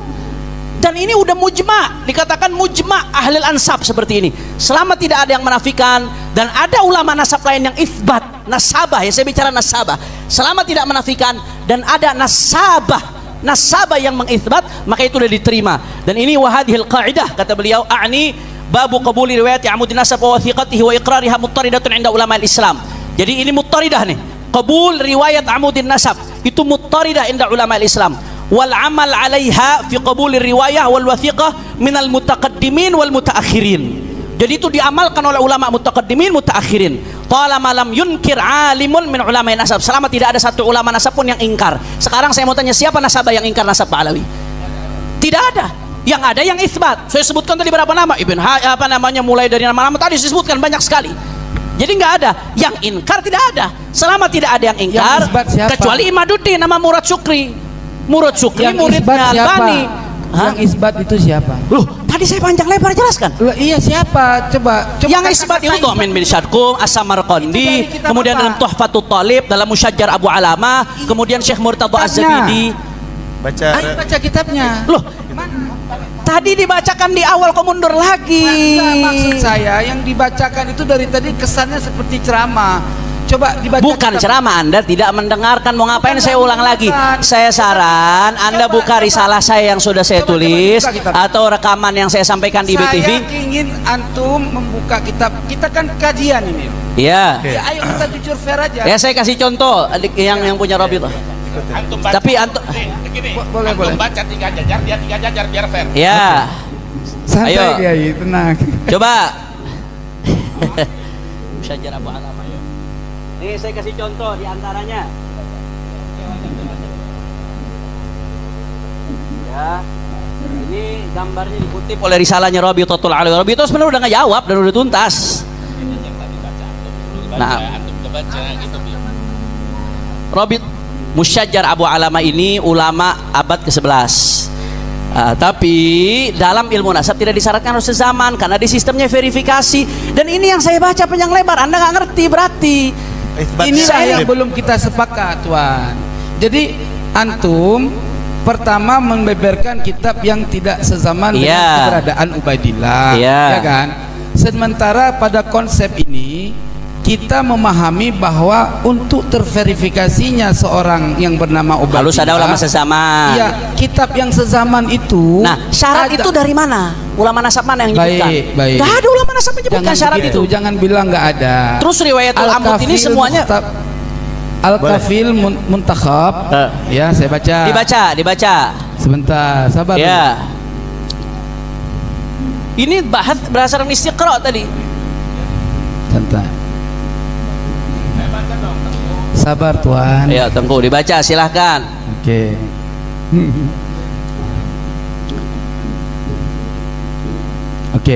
Dan ini udah mujma', dikatakan mujma' ahlil ansab seperti ini. Selama tidak ada yang menafikan dan ada ulama nasab lain yang itsbat, nasabah ya, saya bicara nasabah. Selama tidak menafikan dan ada nasabah yang mengitsbat, maka itu sudah diterima. Dan ini wahadhil qaidah, kata beliau, a'ni babu qabuli riwayati amudin nasab wa wathiqatihi wa iqrariha muttaridatun 'inda ulama al-Islam. Jadi ini muttaridah nih. Qabul riwayat amudin nasab itu muttaridah 'inda ulama al-Islam. Wal amal 'alaiha fi qabul riwayah wal wathiqah minal mutaqaddimin wal mutaakhirin. Jadi itu diamalkan oleh ulama mutaqaddimin mutaakhirin. Talama lam yunkir alimun min ulama nasab. Selama tidak ada satu ulama nasab pun yang ingkar. Sekarang saya mau tanya, siapa nasabah yang ingkar nasab Pak Alawi? Tidak ada. Yang ada yang itsbat. Saya sebutkan tadi berapa nama? Mulai dari nama-nama tadi disebutkan banyak sekali. Jadi nggak ada yang ingkar, tidak ada. Selama tidak ada yang ingkar, kecuali Imaduddin nama Murad Syukri. Murad Syukri muridnya Albani. Yang isbat itu siapa? Loh, tadi saya panjang lebar jelaskan. Loh, iya siapa? Coba yang isbat itu Tu'min bin Syadqum, As-Samarqandi, kemudian dalam Tuhfatut Talib, dalam Musyajjar Abu Alamah, kemudian Syekh Murtadha Az-Zabidi. Baca kitabnya. Loh, tadi dibacakan di awal, kok mundur lagi? Maksud saya yang dibacakan itu dari tadi kesannya seperti ceramah. Coba dibaca. Bukan ceramah, Anda tidak mendengarkan. Mau ngapain saya ulang lagi? Saya saran Anda buka risalah saya yang sudah saya tulis atau rekaman yang saya sampaikan di BTV. Saya ingin antum membuka kitab. Kita kan kajian ini. Iya. Ya, ayo kita jujur fair aja. Ya, saya kasih contoh yang punya Robi tuh. Tapi antum boleh. Baca 3 jajar, dia 3 jajar biar fair. Ya. Santai Ayo. Kiai, tenang. Coba. Musyajjar Abu Alamah. Ini saya kasih contoh di antaranya. Ya. Ini gambarnya dikutip oleh risalahnya Rabitatul Alawi. Rabitah sebenarnya udah nggak jawab dan udah tuntas. Nah, Rabit Musyajjar Abu Alamah ini ulama abad ke-11. Tapi dalam ilmu nasab tidak disyaratkan harus sezaman karena di sistemnya verifikasi. Dan ini yang saya baca panjang lebar, Anda nggak ngerti berarti. Inilah yang belum kita sepakat, Tuan. Jadi antum pertama membeberkan kitab yang tidak sezaman dengan keberadaan Ubaidillah, ya kan? Sementara pada konsep ini kita memahami bahwa untuk terverifikasinya seorang yang bernama Ubaidillah Harus ada ulama sezaman. ya, kitab yang sezaman itu. Nah, syarat ada- itu dari mana? Ulama nasab mana yang menyebutkan? Baik. Nggak ada ulama nasab menyebutkan Jangan syarat begitu, itu. jangan bilang nggak ada. Terus riwayatul amut ini semuanya Al-Kafil Muntakhab. Ya, saya baca. dibaca. Sebentar, sabar. Ya. Ini bahas berdasarkan istiqra tadi. Santai. Sabar Tuan. Ya, Tengku dibaca silahkan. Oke. Oke.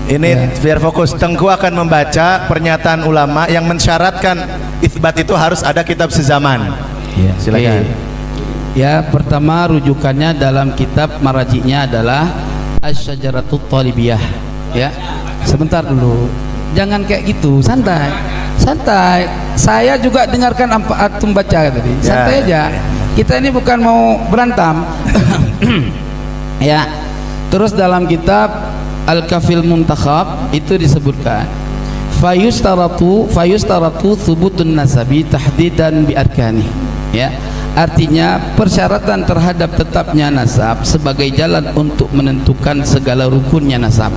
Ini Ya. biar fokus. Tengku akan membaca pernyataan ulama yang mensyaratkan itsbat itu harus ada kitab sezaman. Ya, Silakan. Ya, pertama rujukannya dalam kitab marajiknya adalah Asy-Syajaratut Thalibiyah. Ya. Sebentar dulu. Jangan kayak gitu, santai. Santai. Saya juga dengarkan apa antum baca tadi. Santai aja. Kita ini bukan mau berantem. Ya. Terus dalam kitab Al-Kafil Muntakhab itu disebutkan fayustaratu thubutun nasabi tahdidan bi arkani. Ya. Artinya persyaratan terhadap tetapnya nasab sebagai jalan untuk menentukan segala rukunnya nasab.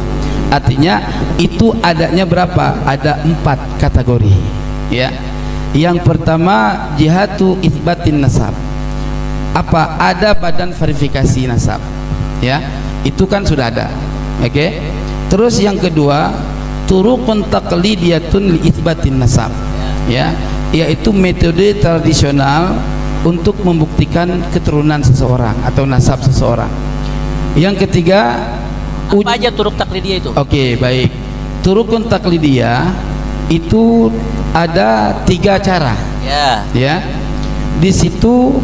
Artinya itu adanya berapa? Ada 4 kategori. Ya. Yang pertama jihatu itsbatin nasab. Apa? Ada badan verifikasi nasab. Ya. Itu kan sudah ada. Oke. Terus yang kedua turuqun taqlidiyatun li itsbatin nasab. Ya. Yaitu metode tradisional untuk membuktikan keturunan seseorang atau nasab seseorang. Yang ketiga, Apa aja turuk taklidiyah itu? oke, baik. Turukun taklidiyah itu ada 3 cara. Ya. Ya. Di situ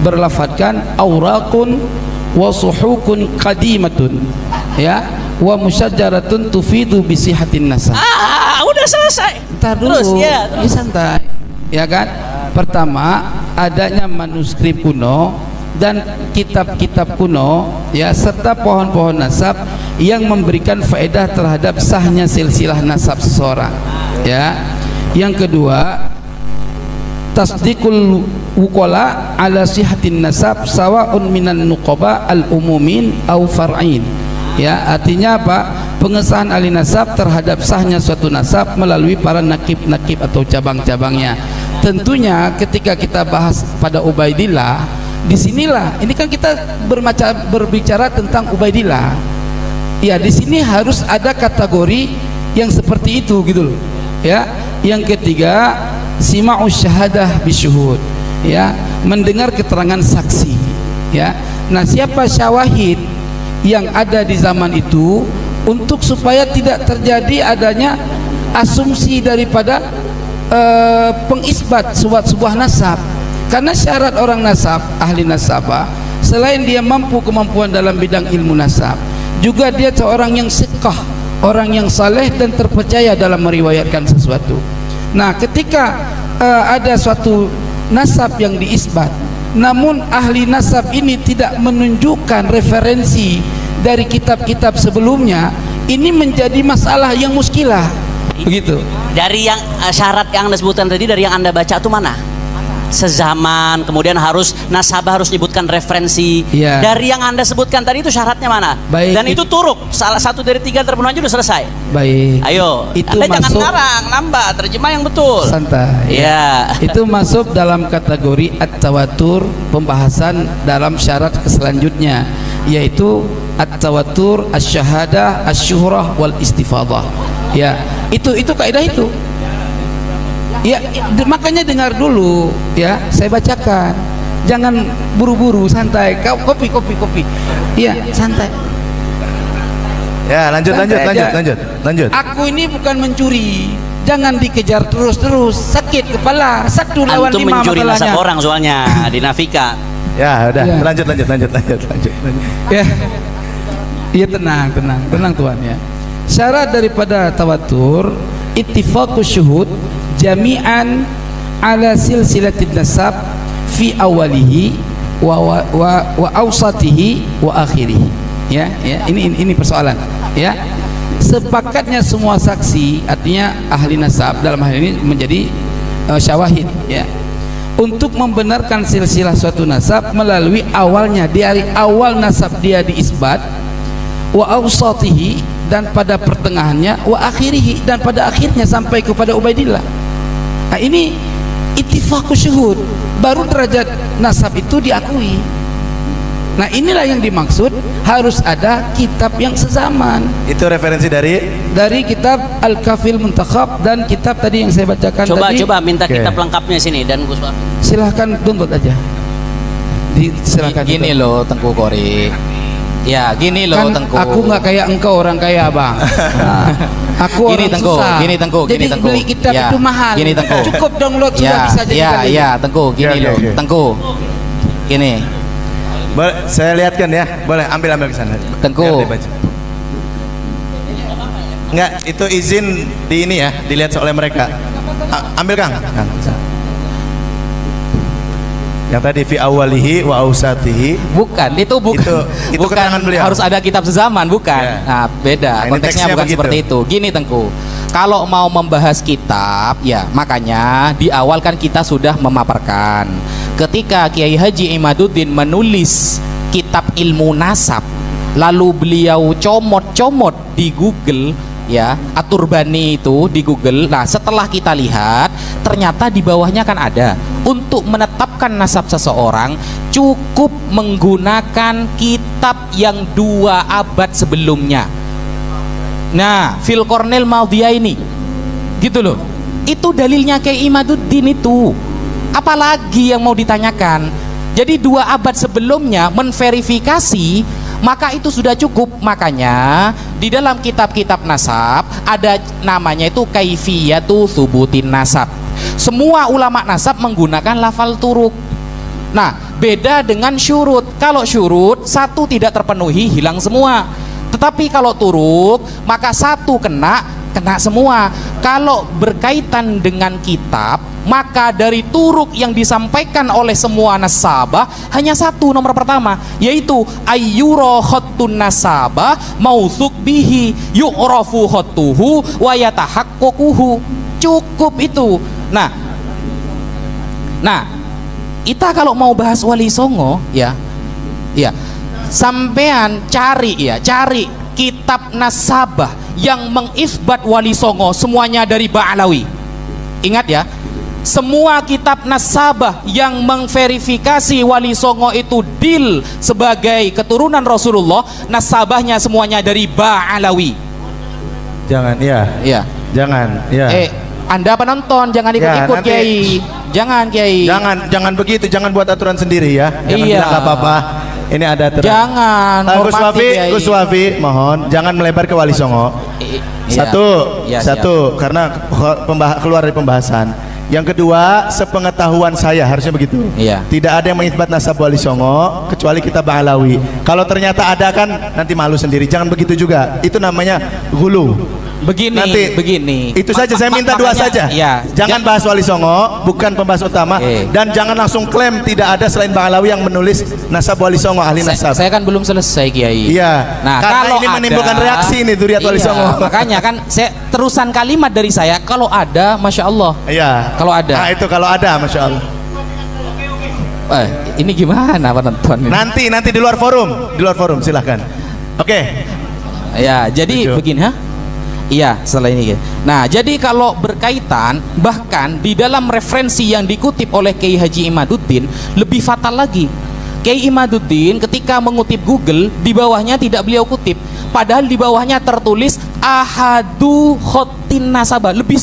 berlafadzkan auraqun wa suhukun qadimatun. Ya. Wa musyajaratun tufidu bi sihatin nasab. Udah selesai. Ntar dulu. Terus ya. Ini santai. Ya kan? Pertama, adanya manuskrip kuno dan kitab-kitab kuno, ya, serta pohon-pohon nasab yang memberikan faedah terhadap sahnya silsilah nasab seseorang. Ya. Yang kedua, tasdiqul wuqala ala sihatin nasab sawaun minan nuqaba al-umumin au far'in. Ya, artinya apa? Pengesahan ahli nasab terhadap sahnya suatu nasab melalui para nakib-nakib atau cabang-cabangnya. Tentunya ketika kita bahas pada Ubaidillah, disinilah ini kan kita berbicara tentang Ubaidillah. Ya, di sini harus ada kategori yang seperti itu gitu loh. Ya, yang ketiga sima'us syahadah bisyuhud. Ya, mendengar keterangan saksi. Ya. Nah, siapa syawahid yang ada di zaman itu untuk supaya tidak terjadi adanya asumsi daripada pengisbat sebuah nasab. Karena syarat orang nasab, ahli nasabah, selain dia mampu kemampuan dalam bidang ilmu nasab, juga dia seorang yang siqah, orang yang saleh dan terpercaya dalam meriwayatkan sesuatu. Nah, ketika ada suatu nasab yang diisbat, namun ahli nasab ini tidak menunjukkan referensi dari kitab-kitab sebelumnya, ini menjadi masalah yang muskilah. Begitu. Dari yang syarat yang Anda sebutkan tadi, dari yang Anda baca itu mana? Sezaman, kemudian harus nasabah harus menyebutkan referensi. Iya. Dari yang Anda sebutkan tadi itu syaratnya mana? Baik. Dan itu turuk, salah satu dari 3 terpenuhi aja udah selesai. Baik. Ayo, Itu Anda jangan masuk ngarang, nambah, terjemah yang betul. santai. Ya. Itu masuk dalam kategori at-tawatur, pembahasan dalam syarat selanjutnya, yaitu at-tawatur, asy-syahadah, asy-syuhrah wal istifadah. Ya, itu kaidah itu. Ya, makanya dengar dulu ya, saya bacakan. Jangan buru-buru, santai. Kopi. Iya, santai. Ya, lanjut. Aku ini bukan mencuri. Jangan dikejar terus, sakit kepala. 1 lawan 5 Antum mencuri nasab masalahnya. orang soalnya dinafikan. Ya, udah. Ya. Lanjut. Ya, iya, tenang Tuhan ya. Syarat daripada tawatur ittifaqus syuhud jami'an ala silsilatin nasab fi awalihi wa awsatihi wa akhirih. Ya, ini persoalan. Ya. sepakatnya semua saksi, artinya ahli nasab dalam hal ini menjadi syawahid ya, untuk membenarkan silsilah suatu nasab melalui awalnya, dari awal nasab dia diisbat, wa awsatihi, dan pada pertengahannya, wa akhirihi, dan pada akhirnya sampai kepada Ubaidillah. Nah, ini ittifaqus syuhud, baru derajat nasab itu diakui. Nah, inilah yang dimaksud harus ada kitab yang sezaman. Itu referensi dari kitab Al-Kafil Muntakhab dan kitab tadi yang saya bacakan tadi. Coba minta Oke. kitab lengkapnya sini dan Gus Wafi. Silahkan tuntut aja. Silahkan. Gini loh Tengku Kori. Ya, gini loh Kan Tengku. aku nggak kayak engkau orang kaya, Bang. Nah, aku Gini, orang Tengku, susah. gini, Tengku, Jadi gini, Tengku. beli kitab Ya, itu mahal. gini, Tengku. Cukup download sudah bisa jadi kali. Ya, Tengku, gini Oke, loh. oke. Tengku. Gini, Boleh, saya lihatkan ya. Boleh ambil ke sana. Tengku. Biar dibaca. Enggak, itu izin di ini ya, dilihat oleh mereka. Ambil Kang. Yang tadi fi awalihi wa ausatihi. bukan, itu bukan. Itu bukan keterangan beliau. harus ada kitab sezaman, bukan. Ya. Nah, beda. Nah, ini Konteksnya teksnya bukan begitu. seperti itu. Gini Tengku. Kalau mau membahas kitab, ya makanya di awal kan kita sudah memaparkan. Ketika Kiai Haji Imaduddin menulis kitab ilmu nasab, lalu beliau comot-comot di Google, ya, Aturbani itu di Google. Nah, setelah kita lihat, ternyata di bawahnya kan ada, untuk menetapkan nasab seseorang cukup menggunakan kitab yang 2 abad sebelumnya. Nah, Fil Kornel Maudiyah ini, gitu loh. Itu dalilnya Kiai Imaduddin itu. Apalagi yang mau ditanyakan? Jadi 2 abad sebelumnya menverifikasi, maka itu sudah cukup. Makanya di dalam kitab-kitab nasab ada namanya itu kaifiyatu thubutin nasab. Semua ulama nasab menggunakan lafal turuk. Nah, beda dengan syurut. Kalau syurut satu tidak terpenuhi, hilang semua. Tetapi kalau turuk, maka satu kena semua. Kalau berkaitan dengan kitab, maka dari turuk yang disampaikan oleh semua nasabah hanya satu, nomor pertama, yaitu ayyuro khottun nasabah mauthuq bihi yu'rafu khottuhu wa yatahaqququhu. Cukup itu. Nah, kita kalau mau bahas Wali Songo, ya, sampean cari kitab nasabah yang mengisbat Wali Songo semuanya dari Ba'alawi. Ingat ya, semua kitab nasabah yang memverifikasi Wali Songo itu dil sebagai keturunan Rasulullah, nasabahnya semuanya dari Ba'alawi. Jangan ya. Jangan ya. Anda penonton jangan ikut-ikut, nanti- Kiai. Jangan, Kiai. Jangan begitu, jangan buat aturan sendiri ya. Jangan Iya. bilang nggak apa-apa. Ini ada aturan. Jangan, Gus hormati, Wafi, Kiai. Gus Wafi, mohon jangan melebar ke Wali Songo. Iya. Iya, Satu, karena keluar dari pembahasan. Yang kedua, sepengetahuan saya harusnya begitu. Iya. Tidak ada yang mengisbat nasab Wali Songo kecuali kita Ba'alawi. Kalau ternyata ada kan nanti malu sendiri. Jangan begitu juga. Itu namanya gulu. Begini. Itu saja saya minta dua Makanya, saja. ya. Jangan bahas Wali Songo, bukan pembahas utama, dan jangan langsung klaim tidak ada selain Bang Alawi yang menulis nasab Wali Songo, ahli nasab. Saya kan belum selesai, Kiai. Iya. Nah, Karena kalau ini menimbulkan ada, reaksi ini Duriat Wali iya, Songo. Makanya kan saya terusan kalimat dari saya, kalau ada, masya Allah. Iya. Kalau ada. Nah, itu kalau ada, masya Allah. Ini gimana penonton ini? Nanti di luar forum, silahkan. Oke. Ya, jadi Setuju. begini, Iya, setelah ini. Nah, jadi kalau berkaitan, bahkan di dalam referensi yang dikutip oleh Kiai Haji Imaduddin lebih fatal lagi. Kiai Imaduddin ketika mengutip Google, di bawahnya tidak beliau kutip, padahal di bawahnya tertulis ahadu khotin nasabah. Lebih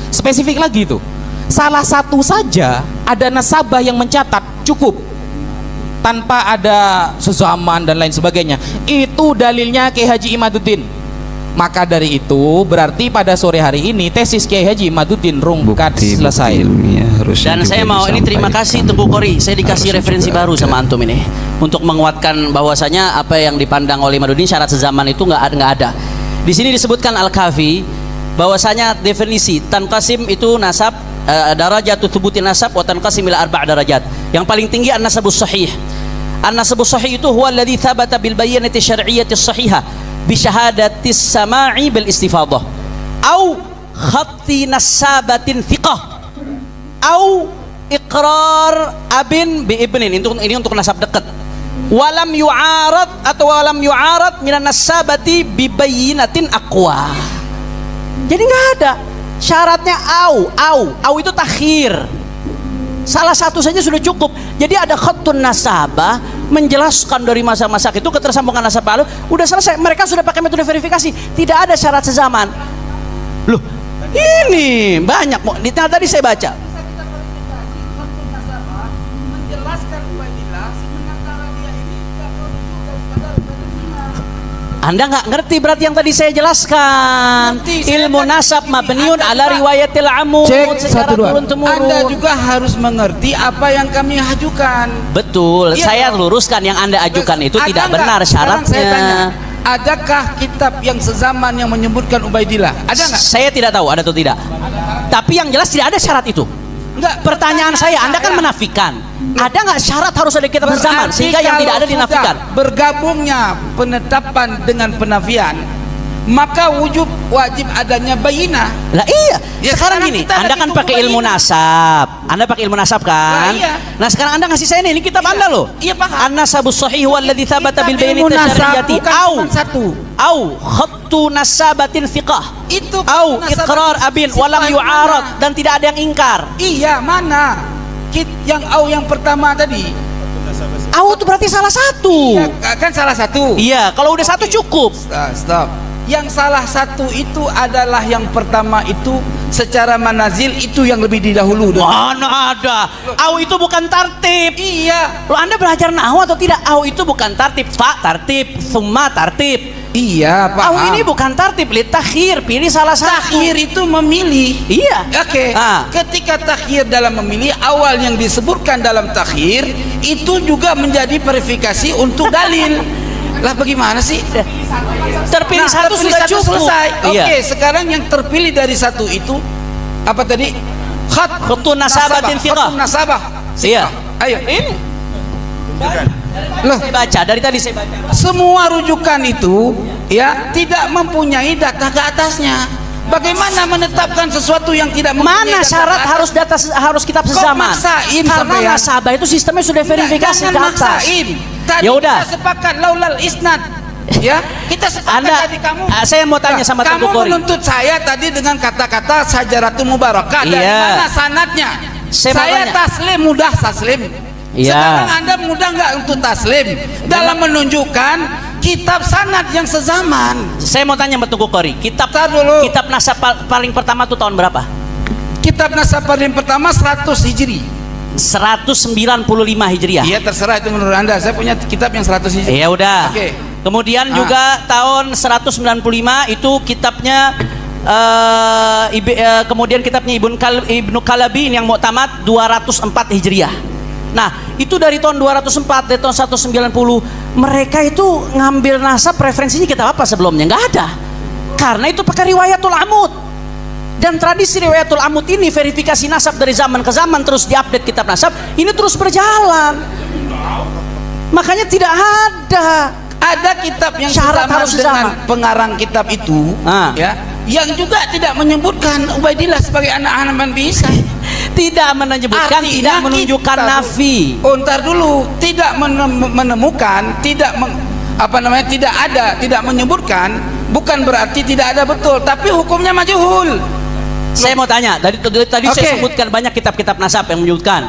spesifik lagi itu. Salah satu saja ada nasabah yang mencatat cukup, tanpa ada sezaman dan lain sebagainya. Itu dalilnya Kiai Haji Imaduddin. Maka dari itu berarti pada sore hari ini tesis Kiai Haji Imaduddin rungkat selesai. Dan saya mau ini terima kasih Tengku Kori, saya dikasih referensi baru sama antum ini untuk menguatkan bahwasanya apa yang dipandang oleh Imaduddin syarat sezaman itu nggak ada. Di sini disebutkan Al-Kafi bahwasanya definisi tanqasim itu nasab, darajatu thubutin nasab wa tanqasim ila 4 darajat. Yang paling tinggi an-nasabus sahih. An-nasabus sahih itu huwa alladhi thabata bil bayyinati syar'iyyati sahihah. bi syahadatis sama'i bil istifadah au khatti nasabatin thiqah au iqrar abin bi ibnin. Ini untuk nasab dekat. Walam yu'arad atau walam yu'arad minan nasabati bi bayyinatin aqwa. Jadi nggak ada syaratnya au itu takhir. Salah satu saja sudah cukup. Jadi ada khattun nasabah menjelaskan dari masa-masa itu ketersambungan nasab lalu udah selesai. Mereka sudah pakai metode verifikasi, tidak ada syarat sezaman. Loh, ini banyak. Detail tadi saya baca. Anda nggak ngerti berarti yang tadi saya jelaskan. Ilmu nasab mabniun ala riwayatil amud. Cek Secara 1 2. turun-temurun. Anda juga harus mengerti apa yang kami ajukan. Betul, Iya saya dong. luruskan yang Anda ajukan itu Ada tidak nggak? benar Sekarang saya tanya, syaratnya. adakah kitab yang sezaman yang menyebutkan Ubaidillah? Ada nggak? Saya tidak tahu ada atau tidak. Tapi yang jelas tidak ada syarat itu. Enggak. Pertanyaan saya, Anda kan menafikan. Ada nggak syarat harus ada kitab sezaman Berarti sehingga yang tidak ada kalau dinafikan? sudah bergabungnya penetapan dengan penafian, maka wajib adanya bayinah. Lah iya, Ya, sekarang sekarang gini, kita ada Anda kan kitab pakai bayinah. ilmu nasab. Anda pakai ilmu nasab kan? Lah, iya. Nah, sekarang Anda ngasih saya ini kitab Iya. Anda loh. Iya, paham. An-nasabus sahih walladzi thabata bil Kitab bayni ilmu nasab tasyariyati bukan cuma satu. au khattu nasabatin thiqah Itu au nasab iqrar abin siapa walam yang yu'arad mana? dan tidak ada yang ingkar. Iya, mana? Yang pertama tadi. Au itu berarti salah satu. Ya, kan salah satu. Iya, kalau udah satu cukup. Stop. Yang salah satu itu adalah yang pertama itu secara manazil itu yang lebih didahulu. Mana ada? Au itu bukan tartib. Iya. Lo Anda belajar nahwu atau tidak? Au itu bukan tartib, fa tartib, summa tartib. Iya, Au paham. ini bukan tartib, li takhir, pilih salah satu. Takhir itu memilih. Iya. Oke. Ah. Ketika takhir dalam memilih, awal yang disebutkan dalam takhir itu juga menjadi verifikasi untuk dalil. Lah bagaimana sih? Terpilih satu terpilih sudah cukup. selesai. Iya. Oke, sekarang yang terpilih dari satu itu apa tadi? Khattun nasabatin thiqah. Khattun nasabah. Iya. Ayo. Ini. Loh, Saya baca, dari tadi saya baca. semua rujukan itu ya tidak mempunyai data ke atasnya. Bagaimana menetapkan sesuatu yang tidak mempunyai Mana data syarat ke atas? harus data harus kitab Kok sezaman? maksain Karena sampean? nasabah itu sistemnya sudah verifikasi Jangan ke atas. maksain. Tadi Ya udah. kita sepakat laulal isnad. Ya, kita sepakat Anda, tadi kamu. saya mau tanya sama kamu Tengku Kori. menuntut saya tadi dengan kata-kata Sajaratul Mubarakah. Dari Iya. mana sanadnya? Saya mau tanya. taslim, mudah taslim. Iya. Sekarang Anda mudah nggak untuk taslim dalam menunjukkan kitab sanad yang sezaman? Saya mau tanya sama Tengku Kori. Kitab Tar dulu. kitab nasab paling pertama itu tahun berapa? Kitab nasab paling pertama 100 Hijri. 195 Hijriah. Iya, terserah itu menurut Anda. Saya punya kitab yang 100 Hijri. Ya udah. Oke. Kemudian Ah. juga tahun 195 itu kitabnya kemudian kitabnya Ibnu Kalabi yang Mu'tamad 204 Hijriah. Nah, itu dari tahun 204 dari tahun 190 mereka itu ngambil nasab referensinya kitab apa sebelumnya? Nggak ada. Karena itu pakai riwayatul amud. Dan tradisi riwayatul amud ini verifikasi nasab dari zaman ke zaman terus diupdate kitab nasab ini terus berjalan. Makanya tidak ada kitab yang syarat sezaman harus dengan sezaman. pengarang kitab itu, Ah. ya, yang juga tidak menyebutkan Ubaidillah sebagai anak Nabi Isa. Tidak menyebutkan, Artinya tidak menunjukkan kita- nafi. Oh, ntar dulu, tidak menemukan, tidak ada, tidak menyebutkan, bukan berarti tidak ada betul, tapi hukumnya majhul. Saya mau tanya, tadi Oke. saya sebutkan banyak kitab-kitab nasab yang menyebutkan.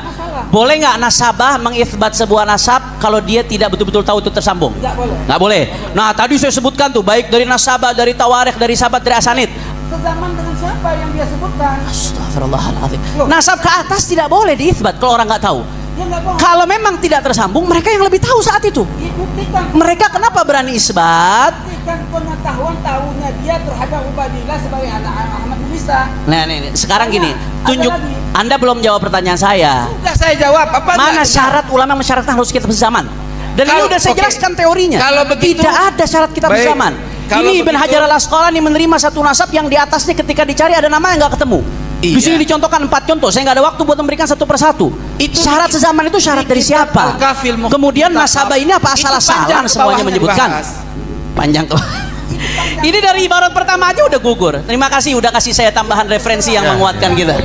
Boleh nggak nasabah mengithbat sebuah nasab kalau dia tidak betul-betul tahu itu tersambung? Nggak boleh. Nggak boleh. Nah, tadi saya sebutkan tuh baik dari nasabah, dari tawarikh, dari sahabat, dari asanid. Sezaman dengan siapa yang dia sebutkan? Astagfirullahaladzim. Loh. Nasab ke atas tidak boleh diithbat kalau orang nggak tahu. Dia nggak bohong. Kalau memang tidak tersambung, mereka yang lebih tahu saat itu. Buktikan, Mereka kenapa berani isbat? buktikan pengetahuan tahunya dia terhadap Ubaidillah sebagai anak Ahmad bin Isa. Nah, nih, sekarang gini, Ada tunjuk. lagi. Anda belum jawab pertanyaan saya. Sudah saya jawab. Apa Mana enggak? syarat ulama mensyaratkan harus kitab sezaman? Dan ini Kalau- udah saya oke. jelaskan teorinya. Kalau begitu- tidak ada syarat kitab Baik. sezaman. Kalau Ini Ibn begitu- Hajar al Asqalani menerima satu nasab yang di atasnya ketika dicari ada nama yang nggak ketemu. Di Iya. sini dicontohkan 4 contoh. Saya nggak ada waktu buat memberikan satu persatu. Itu Syarat di- sezaman itu syarat di dari kitab siapa? Al-Kafil Mukhtasar. Kemudian nasabah ini apa Itu asal-asalan panjang ke semuanya bawahnya menyebutkan? dibahas. Panjang ke Ini dari ibarat pertama aja udah gugur. Terima kasih udah kasih saya tambahan referensi yang menguatkan kita.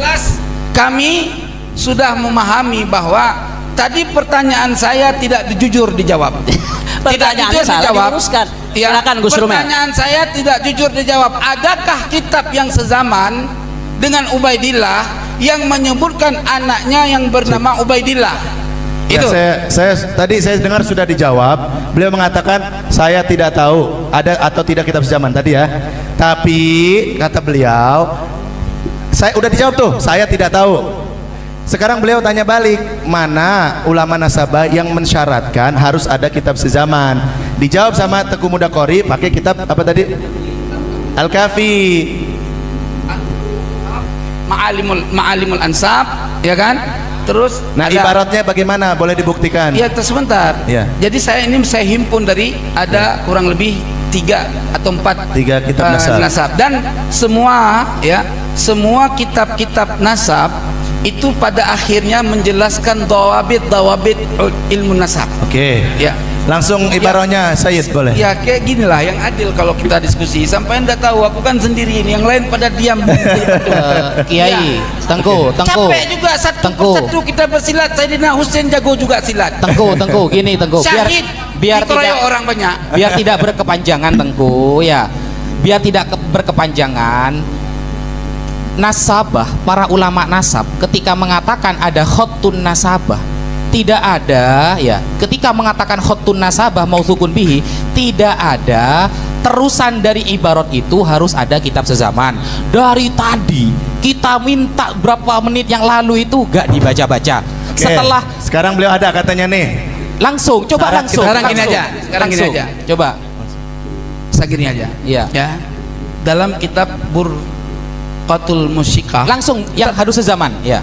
Kami sudah memahami bahwa tadi pertanyaan saya tidak jujur dijawab. Pertanyaannya salah diluruskan. Silakan Gus Rumel. Pertanyaan saya tidak jujur dijawab. Adakah kitab yang sezaman dengan Ubaidillah yang menyebutkan anaknya yang bernama Ubaidillah? Ya, Itu. tadi saya dengar sudah dijawab. Beliau mengatakan saya tidak tahu ada atau tidak kitab sezaman tadi ya. Tapi kata beliau, saya udah dijawab tuh, saya tidak tahu. Sekarang beliau tanya balik, mana ulama nasabah yang mensyaratkan harus ada kitab sezaman? Dijawab sama Teguh Muda Qori pakai kitab apa tadi? Al-Kafi. Ma'alimul Ansab, ya kan? Terus Nah, ada- ibaratnya bagaimana? Boleh dibuktikan? Ya, sebentar. Ya. Jadi saya himpun dari ada kurang lebih 3 atau 4 Tiga kitab nasab. Dan semua kitab-kitab nasab itu pada akhirnya menjelaskan dawabit ilmu nasab. Oke. Ya. Langsung ibaratnya Sayyid boleh. Ya kayak ginilah yang adil kalau kita diskusi. Sampai Anda tahu aku kan sendiri ini, yang lain pada diam. Kiai, Tengku. Capek juga satu Tengku. persatu kita bersilat. Sayyidina Husain jago juga silat. Tengku, gini Tengku. Syahid biar dikeroyok tidak orang banyak. biar tidak berkepanjangan Tengku ya. Biar tidak berkepanjangan. Nasabah, para ulama nasab ketika mengatakan ada khotun nasabah, tidak ada ya, ketika mengatakan khotun nasabah mausukun bihi, tidak ada terusan dari ibarat itu harus ada kitab sezaman. Dari tadi kita minta berapa menit yang lalu itu gak dibaca-baca. Oke. Setelah Sekarang beliau ada katanya nih. langsung coba Sekarang gini aja. Sekarang gini aja. Coba. Saya gini aja. Iya. Ya. Dalam kitab Burqatul Musyikah. Langsung yang harus sezaman, ya.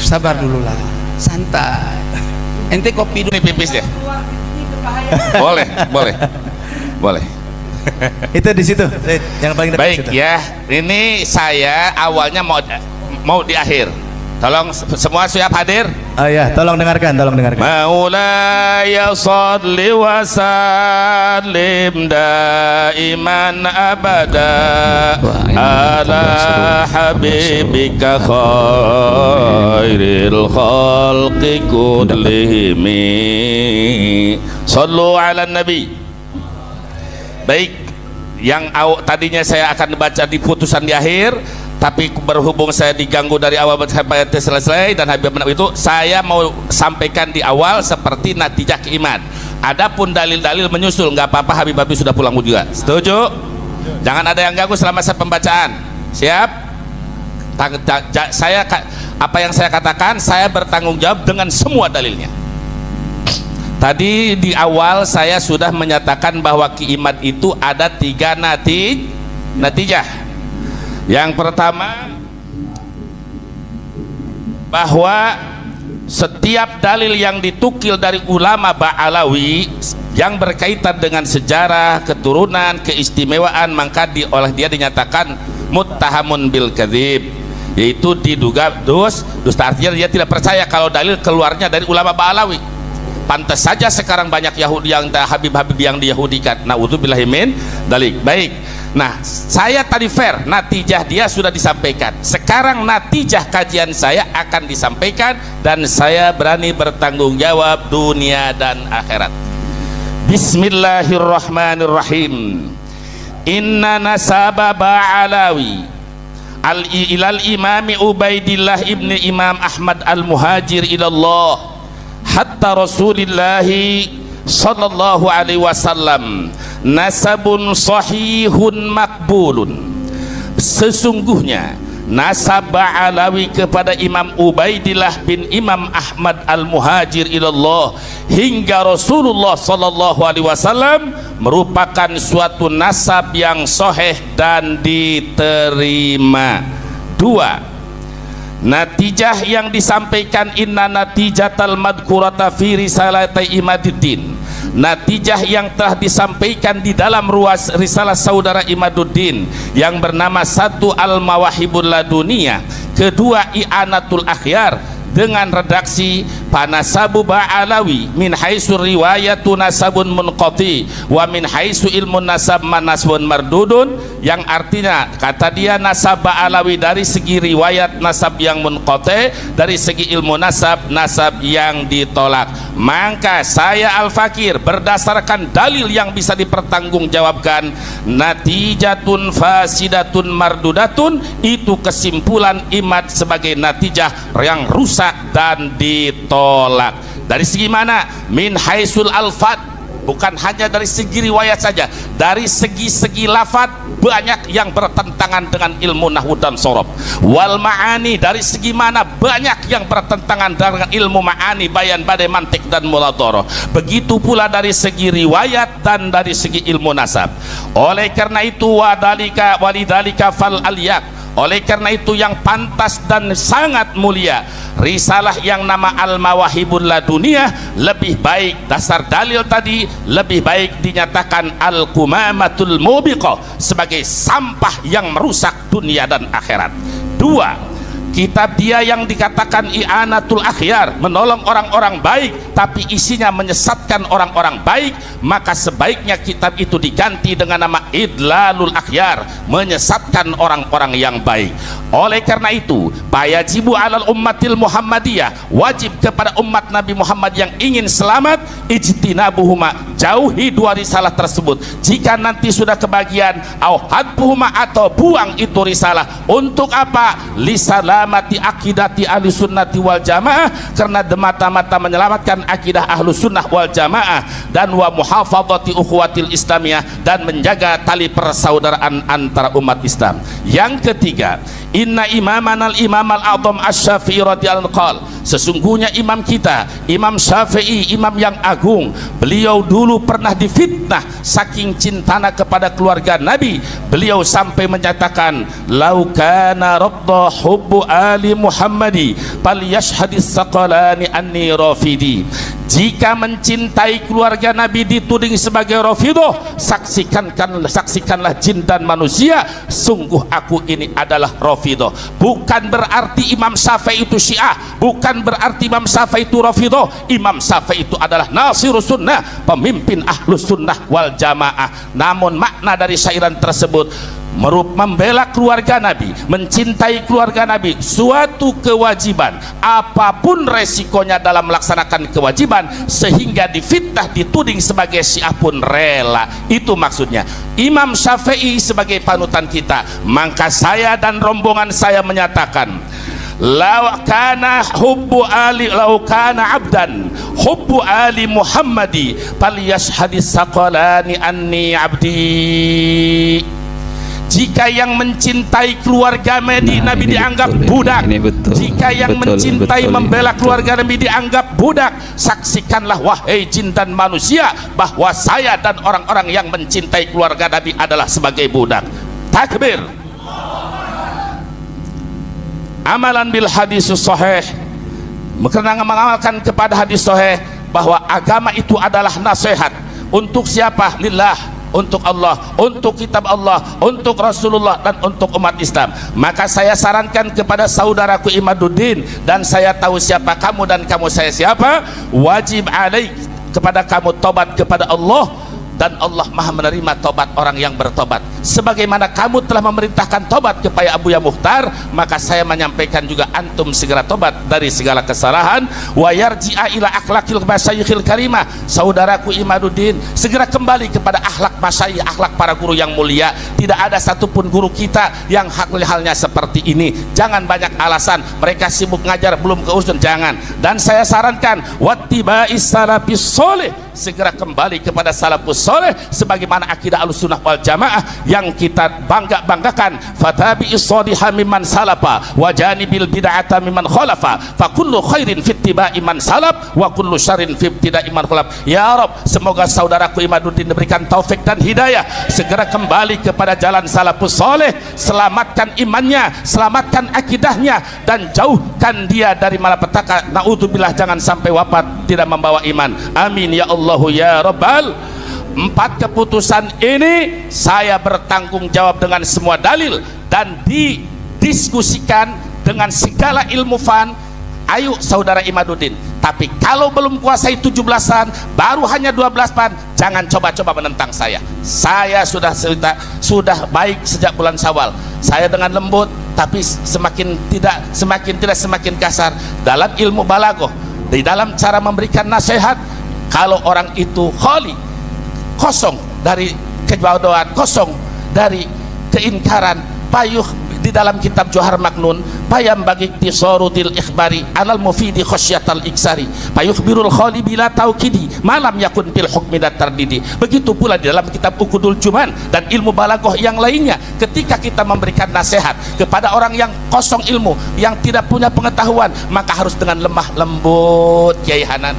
Sabar dulu lah. Santai. Ente kopi dulu. Ini pipisnya. Boleh. Itu di situ. Said, yang paling dekat Baik situ. ya, ini saya awalnya mau di akhir. Tolong semua siap hadir. Oh ya, tolong dengarkan. Maulaya salli wa sallim daiman abada ala habibika khairil khalqi kullihim. Sallu ala nabi. Baik, yang tadinya saya akan baca di putusan di akhir, tapi berhubung saya diganggu dari awal sampai selesai dan Habib Nabi itu, saya mau sampaikan di awal seperti natijah keiman. Adapun dalil-dalil menyusul, nggak apa-apa, Habib sudah pulang juga. Setuju? Jangan ada yang ganggu selama saya pembacaan. Siap? Apa yang saya katakan, saya bertanggung jawab dengan semua dalilnya. Tadi di awal saya sudah menyatakan bahwa keiman itu ada 3 natijah. Yang pertama, bahwa setiap dalil yang ditukil dari ulama Ba'alawi yang berkaitan dengan sejarah, keturunan, keistimewaan, maka oleh dia dinyatakan muttahamun bil kadzib, yaitu diduga dusta. Artinya dia tidak percaya kalau dalil keluarnya dari ulama Ba'alawi. Pantas saja sekarang banyak Yahudi yang Habib-habib yang diyahudikan. Na'udzubillahi min dalik. Baik. Nah, saya tadi fair, natijah dia sudah disampaikan. Sekarang natijah kajian saya akan disampaikan dan saya berani bertanggung jawab dunia dan akhirat. Bismillahirrahmanirrahim. Inna nasaba Ba'alawi ilal imami Ubaidillah ibni Imam Ahmad al-Muhajir ilallah hatta Rasulillahi sallallahu alaihi wasallam nasabun sahihun makbulun. Sesungguhnya nasab Ba'alawi kepada Imam Ubaidillah bin Imam Ahmad al-Muhajir ilallah hingga Rasulullah sallallahu alaihi wasallam merupakan suatu nasab yang sahih dan diterima. 2. Natijah yang disampaikan inna natijatal madkurata fi risalati Imaduddin, natijah yang telah disampaikan di dalam ruas risalah saudara Imaduddin yang bernama 1 Al-Mawahibul Laduniyah, 2 I'anatul Akhyar dengan redaksi Panasabu ba'alawi min haitsu riwayatu nasabun munqati wa min haitsu ilmun nasab manasbun mardudun, yang artinya kata dia nasab ba'alawi dari segi riwayat nasab yang munqati, dari segi ilmu nasab yang ditolak. Maka saya Al-Fakir berdasarkan dalil yang bisa dipertanggungjawabkan, natijatun fasidatun mardudatun, itu kesimpulan imat sebagai natijah yang rusak dan ditolak. Dari segi mana? Min haisul alfat, bukan hanya dari segi riwayat saja, dari segi-segi lafad banyak yang bertentangan dengan ilmu nahwu dan sorob. Wal ma'ani, dari segi mana banyak yang bertentangan dengan ilmu ma'ani, bayan, badai, mantik dan muladharah. Begitu pula dari segi riwayat dan dari segi ilmu nasab. Oleh karena itu walidhalika fal aliyaq, oleh karena itu yang pantas dan sangat mulia risalah yang nama Al-Mawahibul Laduniyah lebih baik, dasar dalil tadi lebih baik dinyatakan Al-Qumamatul Mubiqah sebagai sampah yang merusak dunia dan akhirat. Dua, kitab dia yang dikatakan I'anatul Akhyar, menolong orang-orang baik tapi isinya menyesatkan orang-orang baik, maka sebaiknya kitab itu diganti dengan nama Idlalul Akhyar, menyesatkan orang-orang yang baik. Oleh karena itu, fayajibu alal ummatil Muhammadiyah, wajib kepada umat Nabi Muhammad yang ingin selamat, ijtinabuhuma, jauhi dua risalah tersebut. Jika nanti sudah kebagian, au hadbuhuma, atau buang itu risalah. Untuk apa? Lisalamati akidati ahli sunnati wal jamaah, karena demata-mata menyelamatkan akidah ahlu sunnah wal jamaah, dan wa muhafadhati ukhuwatil islamiyah, dan menjaga tali persaudaraan antara umat Islam. Yang ketiga, inna imamanal imam al-a'zam asy-Syafi'i radhiyallahu anhu, sesungguhnya imam kita Imam Syafi'i, imam yang agung, beliau dulu pernah difitnah saking cintana kepada keluarga Nabi. Beliau sampai menyatakan, lau kana radda hubbu ali Muhammadi fal yashhadis saqalani anni rafidi. Jika mencintai keluarga Nabi dituding sebagai Rafidah, saksikanlah jin dan manusia, sungguh aku ini adalah Rafidah. Bukan berarti Imam Syafi'i itu Syiah, bukan berarti Imam Syafi'i itu Rafidah. Imam Syafi'i itu adalah Nasirus Sunnah, pemimpin Ahlus Sunnah wal Jamaah. Namun makna dari syairan tersebut membela keluarga Nabi, mencintai keluarga Nabi, suatu kewajiban, apapun resikonya dalam melaksanakan kewajiban, sehingga difitnah dituding sebagai Syiah pun rela. Itu maksudnya Imam Syafi'i sebagai panutan kita. Maka saya dan rombongan saya menyatakan, lau kana abdan hubbu ali Muhammadi falyashhadis saqalani anni abdi. Jika yang mencintai keluarga Nabi dianggap budak, jika yang mencintai membela keluarga Nabi dianggap budak, saksikanlah wahai jin dan manusia bahwa saya dan orang-orang yang mencintai keluarga Nabi adalah sebagai budak. Takbir. Amalan bil hadis sahih, karena mengamalkan kepada hadis sahih bahwa agama itu adalah nasihat. Untuk siapa? Lillah, untuk Allah, untuk kitab Allah, untuk Rasulullah, dan untuk umat Islam. Maka saya sarankan kepada saudaraku Imaduddin, dan saya tahu siapa kamu dan kamu saya siapa, wajib alaik kepada kamu tobat kepada Allah, dan Allah maha menerima tobat orang yang bertobat. Sebagaimana kamu telah memerintahkan tobat kepada Abuya Mukhtar, maka saya menyampaikan juga antum segera tobat dari segala kesalahan. Wa yarji'a ila akhlaqil masyayikhil karimah, saudaraku Imaduddin, segera kembali kepada akhlak masyayikh, akhlak para guru yang mulia. Tidak ada satupun guru kita yang halnya seperti ini. Jangan banyak alasan, mereka sibuk ngajar belum keusun, jangan. Dan saya sarankan wattiba'is salafis sholih, segera kembali kepada salafus soleh sebagaimana akidah Ahlussunnah wal Jamaah yang kita banggakan. Fatabi'is shaliha mimman salafa wa janibil bid'ata mimman khalafa, fa kullu khairin fi ittiba'i man salaf wa kullu syarrin fi ibtida'i man khalaf. Ya Rabb, semoga saudaraku Imaduddin diberikan taufik dan hidayah, segera kembali kepada jalan salafus soleh, selamatkan imannya, selamatkan akidahnya, dan jauhkan dia dari malapetaka. Naudzubillah, jangan sampai wafat tidak membawa iman. Amin ya Allahu ya Rabbal. 4 keputusan ini saya bertanggung jawab dengan semua dalil dan didiskusikan dengan segala ilmu fan. ayo saudara Imaduddin. Tapi kalau belum kuasai 17-an, baru hanya 12-an, jangan coba-coba menentang saya. Saya sudah baik sejak bulan Syawal. Saya dengan lembut, tapi semakin tidak semakin kasar dalam ilmu balaghah, di dalam cara memberikan nasihat. Kalau orang itu khali, kosong dari kebodohan, kosong dari keingkaran, payuh di dalam kitab Johar Maknun, payam bagi tisarutil ikhbari alal mufidi khasyatal iksari, payukhbirul khali bila taukidi malam yakun fil hukmi tardidi. Begitu pula di dalam kitab Ukudul Juman dan ilmu balaghah yang lainnya, ketika kita memberikan nasihat kepada orang yang kosong ilmu, yang tidak punya pengetahuan, maka harus dengan lemah lembut, Kiai Hanan.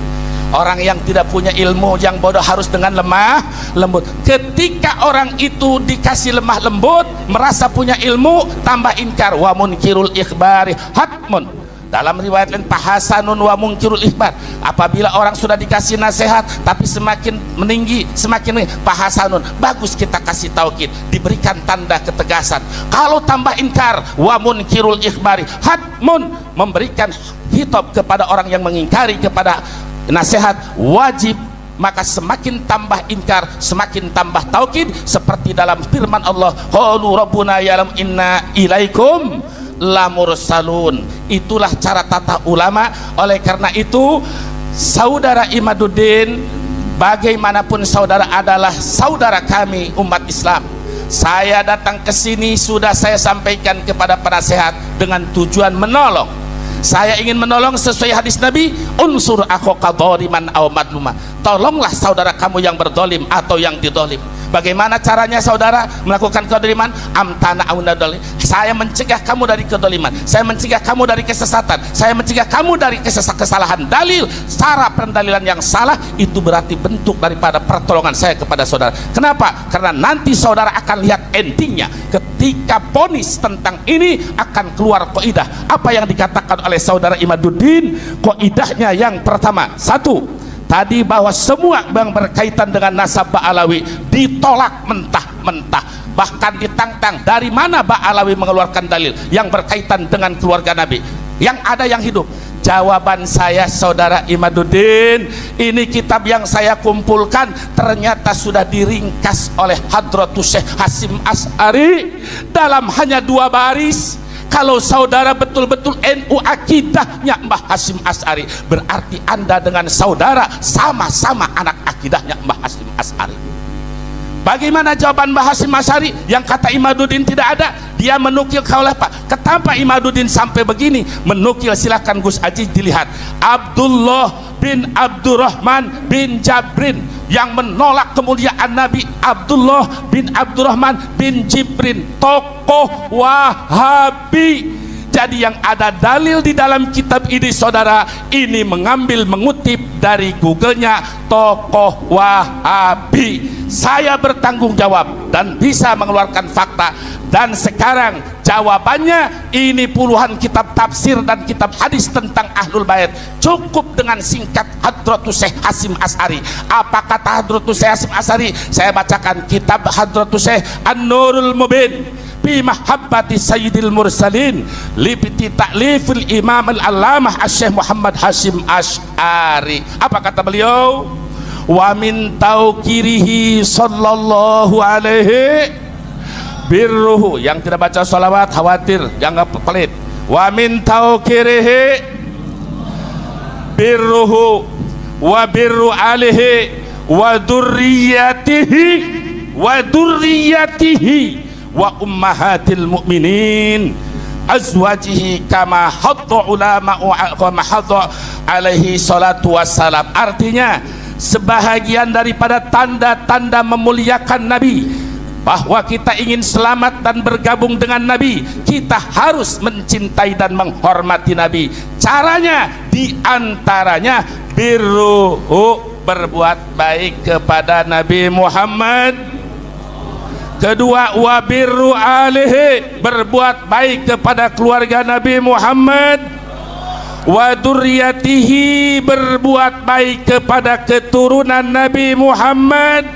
Orang yang tidak punya ilmu, yang bodoh, harus dengan lemah lembut. Ketika orang itu dikasih lemah lembut, merasa punya ilmu, tambah inkar. Wa munkirul ikhbari hatmun. Dalam riwayat lain, pahasanun wa munkirul ikhbar. Apabila orang sudah dikasih nasihat tapi semakin meninggi, semakin pahasanun, bagus kita kasih taukid, diberikan tanda ketegasan. Kalau tambah inkar, wa munkirul ikhbari hatmun, memberikan hitop kepada orang yang mengingkari kepada nasihat wajib, maka semakin tambah inkar, semakin tambah taukid, seperti dalam firman Allah, qalu rabbuna ya'lam inna ilaikum lamursalun. Itulah cara tata ulama. Oleh karena itu, saudara Imaduddin, bagaimanapun saudara adalah saudara kami umat Islam. Saya datang ke sini sudah saya sampaikan kepada penasehat dengan tujuan menolong. Saya ingin menolong sesuai hadis Nabi, unsur akhaka dhaliman aw madluma. Tolonglah saudara kamu yang berdolim atau yang didolim. Bagaimana caranya saudara melakukan kedoliman? Amtana aunadoli. Saya mencegah kamu dari kedoliman, saya mencegah kamu dari kesesatan, saya mencegah kamu dari kesalahan dalil. Cara pendalilan yang salah itu berarti bentuk daripada pertolongan saya kepada saudara. Kenapa? Karena nanti saudara akan lihat endingnya. Ketika vonis tentang ini akan keluar kaidah. Apa yang dikatakan oleh saudara Imaduddin? Kaidahnya yang pertama, satu, tadi bahwa semua yang berkaitan dengan nasab Ba'alawi ditolak mentah-mentah, bahkan ditantang. Dari mana Ba'alawi mengeluarkan dalil yang berkaitan dengan keluarga Nabi? Yang ada yang hidup. Jawaban saya, saudara Imaduddin, ini kitab yang saya kumpulkan ternyata sudah diringkas oleh Hadratus Syekh Hasyim Asy'ari dalam hanya 2 baris. Kalau saudara betul-betul NU akidahnya Mbah Hasyim Asy'ari, berarti Anda dengan saudara sama-sama anak akidahnya Mbah Hasyim Asy'ari. Bagaimana jawaban Mbah Hasyim Asy'ari yang kata Imaduddin tidak ada? Dia menukil kaulah Pak. Kenapa Imaduddin sampai begini? Menukil, silakan Gus Aji dilihat. Abdullah bin Abdurrahman bin Jabrin yang menolak kemuliaan Nabi. Abdullah bin Abdurrahman bin Jibrin, tokoh Wahabi. Jadi yang ada dalil di dalam kitab ini saudara, ini mengutip dari Google-nya tokoh Wahabi. Saya bertanggung jawab dan bisa mengeluarkan fakta. Dan sekarang jawabannya, ini puluhan kitab tafsir dan kitab hadis tentang Ahlul Bait. Cukup dengan singkat Hadratus Syekh Hasyim Asy'ari. Apa kata Hadratus Syekh Hasyim Asy'ari? Saya bacakan kitab Hadratus Syekh An-Nurul Mubin fi mahabbati sayyidil mursalin libti ta'lifil imam al-allamah Syekh Muhammad Hasyim Asy'ari. Apa kata beliau? Wa min taukirihi sallallahu alaihi birruhu. Yang tidak baca salawat khawatir jangan pelit. Wa min taukirihi birruhu wa birru alihi wa durriyatihi wa ummahatil mu'minin azwajihi kama hadda ulama wa mahadda alaihi salatu wassalam. Artinya, sebahagian daripada tanda-tanda memuliakan Nabi, bahwa kita ingin selamat dan bergabung dengan Nabi, kita harus mencintai dan menghormati Nabi. Caranya diantaranya birruhu, berbuat baik kepada Nabi Muhammad. Kedua, wa birru alihi, berbuat baik kepada keluarga Nabi Muhammad. Wa durriyatihi, berbuat baik kepada keturunan Nabi Muhammad.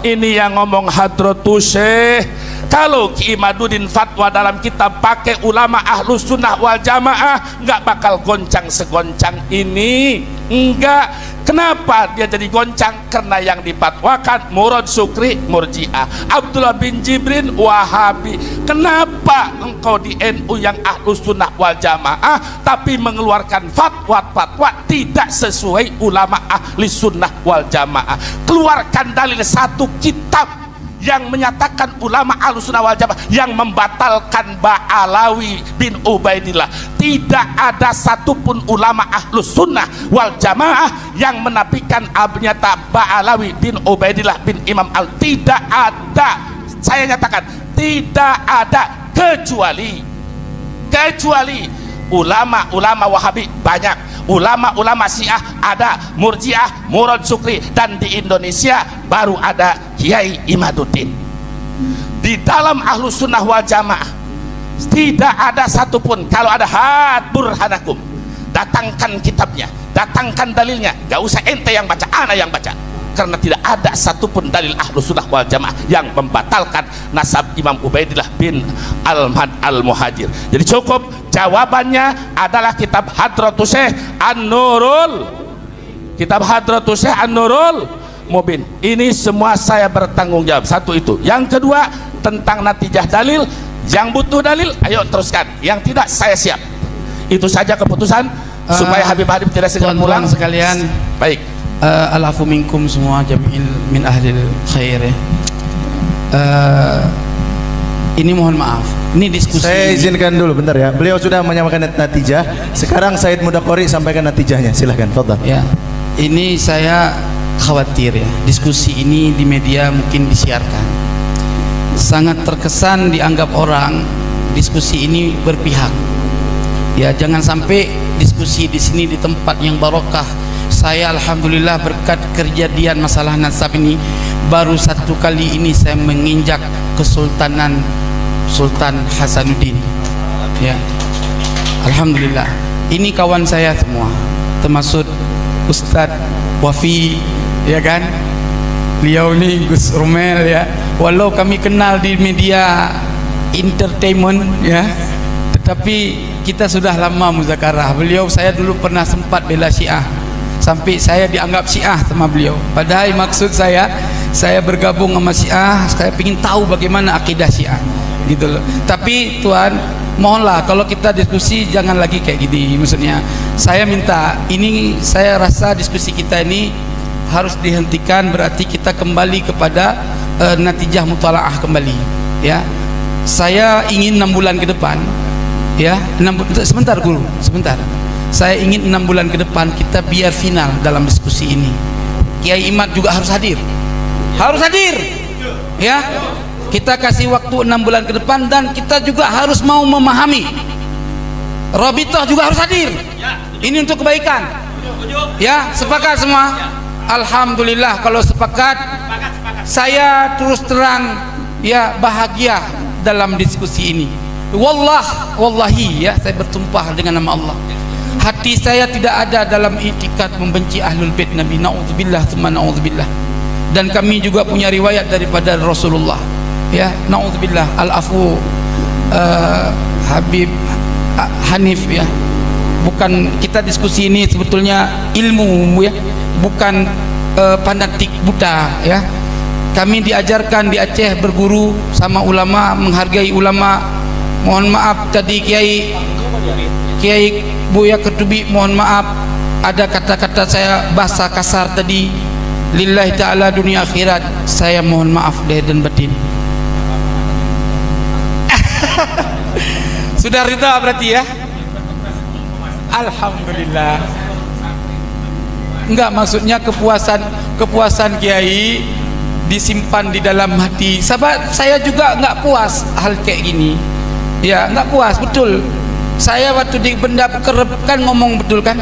Ini yang ngomong Hadratus Syekh. Kalau Ki Imaduddin fatwa dalam kitab pakai ulama Ahlus Sunnah wal Jamaah, nggak bakal goncang segoncang ini. Enggak. Kenapa dia jadi goncang? Karena yang dipatwakan Murad Sukri Murji'ah, Abdullah bin Jibrin Wahabi. Kenapa engkau di NU yang Ahlus Sunnah wal Jamaah tapi mengeluarkan fatwa-fatwa tidak sesuai ulama Ahli Sunnah wal Jamaah? Keluarkan dalil satu kitab yang menyatakan ulama Ahlus Sunnah wal Jamaah yang membatalkan Ba'alawi bin Ubaidillah. Tidak ada satupun ulama Ahlus Sunnah wal Jamaah yang menafikan abnyata Ba'alawi bin Ubaidillah bin Imam Al. Tidak ada. Saya nyatakan tidak ada, kecuali ulama-ulama Wahabi banyak, ulama-ulama Syiah ada, Murji'ah, Murad Sukri, dan di Indonesia baru ada Kiai Imaduddin. Di dalam Ahlus Sunnah wal Jamaah tidak ada satupun. Kalau ada, hat burhanakum, datangkan kitabnya, datangkan dalilnya. Gak usah ente yang baca, ana yang baca. Karena tidak ada satupun dalil Ahlus Sunnah wal Jamaah yang membatalkan nasab Imam Ubaidillah bin Al-Muhajir. Jadi cukup, jawabannya adalah kitab Hadratus Syekh An-Nurul, kitab Hadratus Syekh An-Nurul Mubin. Ini semua saya bertanggung jawab. Satu itu. Yang kedua, tentang natijah dalil. Yang butuh dalil, ayo teruskan. Yang tidak, saya siap. Itu saja keputusan supaya Habib tidak segera pulang sekalian. Baik. Alafu minkum semua jami'in min ahlil khair ya. Ini mohon maaf, ini diskusi. Saya izinkan dulu bentar ya. Beliau sudah menyampaikan natijah. Sekarang Said Mudaqori sampaikan natijahnya. Silahkan, fadhal. Ya, ini saya khawatir ya, diskusi ini di media mungkin disiarkan. Sangat terkesan dianggap orang diskusi ini berpihak. Ya, jangan sampai diskusi di sini di tempat yang barokah. Saya alhamdulillah berkat kejadian masalah nasab ini baru satu kali ini saya menginjak kesultanan Sultan Hasanuddin. Ya, alhamdulillah. Ini kawan saya semua, termasuk Ustadz Wafi, ya kan? Beliau ini Gus Romel ya. Walau kami kenal di media entertainment ya, tetapi kita sudah lama muzakarah. Beliau saya dulu pernah sempat bela Syiah, sampai saya dianggap Syiah sama beliau. Padahal maksud saya bergabung sama Syiah, saya ingin tahu bagaimana akidah Syiah gitu loh. Tapi Tuhan, mohonlah kalau kita diskusi jangan lagi kayak gini. Maksudnya saya minta, ini saya rasa diskusi kita ini harus dihentikan. Berarti kita kembali kepada natijah mutalaah kembali ya. Saya ingin 6 bulan ke depan ya, sebentar guru, sebentar. Saya ingin 6 bulan ke depan kita biar final dalam diskusi ini. Kiai Imad juga harus hadir ya. Kita kasih waktu 6 bulan ke depan, dan kita juga harus mau memahami. Rabithah juga harus hadir. Ini untuk kebaikan ya. Sepakat semua? Alhamdulillah kalau sepakat. Saya terus terang ya bahagia dalam diskusi ini. Wallahi ya, saya bertumpah dengan nama Allah, hati saya tidak ada dalam itikad membenci ahlul bait Nabi, naudzubillah tsumma naudzubillah. Dan kami juga punya riwayat daripada Rasulullah ya, naudzubillah. Al-afu Habib Hanif ya. Bukan, kita diskusi ini sebetulnya ilmu ya, bukan fanatik buta ya. Kami diajarkan di Aceh berguru sama ulama, menghargai ulama. Mohon maaf tadi Kiai Buya Ketubi, mohon maaf ada kata-kata saya bahasa kasar tadi. Lillahi ta'ala dunia akhirat, saya mohon maaf lahir dan batin. Sudah rida berarti ya? Alhamdulillah. Enggak, maksudnya kepuasan Kiai disimpan di dalam hati. Sahabat, saya juga enggak puas hal kayak gini ya, enggak puas betul. Saya waktu di benda kerep kan ngomong betul kan,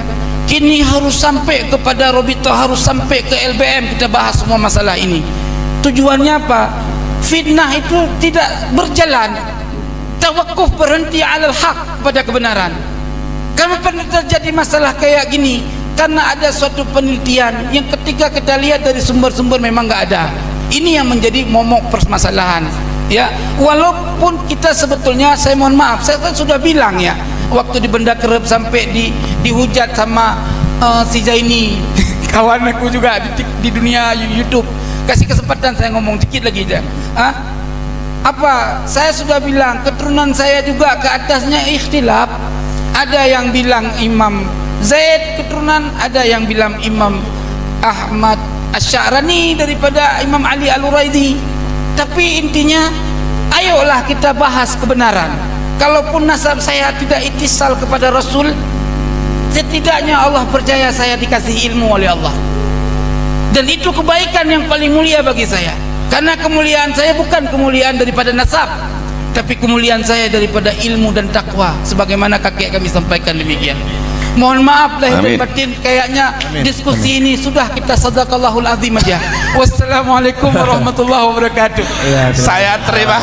kini harus sampai kepada Rabithah, harus sampai ke LBM, kita bahas semua masalah ini. Tujuannya apa? Fitnah itu tidak berjalan, tawakuf, berhenti alal haq, pada kebenaran. Kenapa terjadi masalah kayak gini? Karena ada suatu penelitian yang ketika kita lihat dari sumber-sumber memang nggak ada. Ini yang menjadi momok permasalahan. Ya, walaupun kita sebetulnya, saya mohon maaf, saya kan sudah bilang ya, waktu di Benda Kerep sampai dihujat sama si Zaini kawan aku juga di dunia YouTube. Kasih kesempatan saya ngomong dikit lagi aja. Apa? Saya sudah bilang keturunan saya juga ke atasnya ikhtilaf. Ada yang bilang Imam Zaid keturunan, ada yang bilang Imam Ahmad Asy-Sya'rani daripada Imam Ali Al-Uraidi. Tapi intinya, ayolah kita bahas kebenaran. Kalaupun nasab saya tidak ittisal kepada Rasul, setidaknya Allah percaya saya dikasih ilmu oleh Allah. Dan itu kebaikan yang paling mulia bagi saya. Karena kemuliaan saya bukan kemuliaan daripada nasab, tapi kemuliaan saya daripada ilmu dan takwa, sebagaimana kakek kami sampaikan demikian. Mohon maaf lahir dan batin, kayaknya diskusi ini sudah kita sadaqallahul azim aja. Wassalamualaikum warahmatullahi wabarakatuh. Saya terima.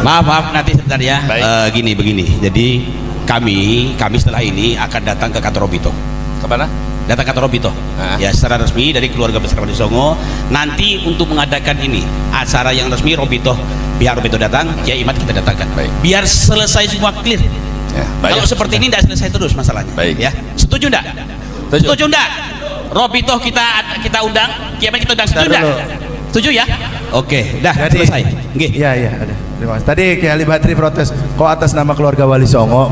Maaf nanti sebentar ya. Begini. Jadi kami setelah ini akan datang ke kantor Robito. Kemana? Datang ke kantor Robito. Ya, secara resmi dari keluarga besar Wali Songo. Nanti untuk mengadakan ini acara yang resmi Robito, biar Robito datang, Kiai Imad kita datangkan. Baik. Biar selesai semua clear. Ya, kalau seperti ini tidak selesai terus masalahnya. Baik. Ya, setuju enggak? Setuju enggak? Robito kita undang, Kiai Imad kita undang. Setuju enggak? Setuju ya? Oke, dah selesai. Nggih. Iya, ada. Terima kasih. Tadi Kiai Ali Badri protes, kok atas nama keluarga Wali Songo?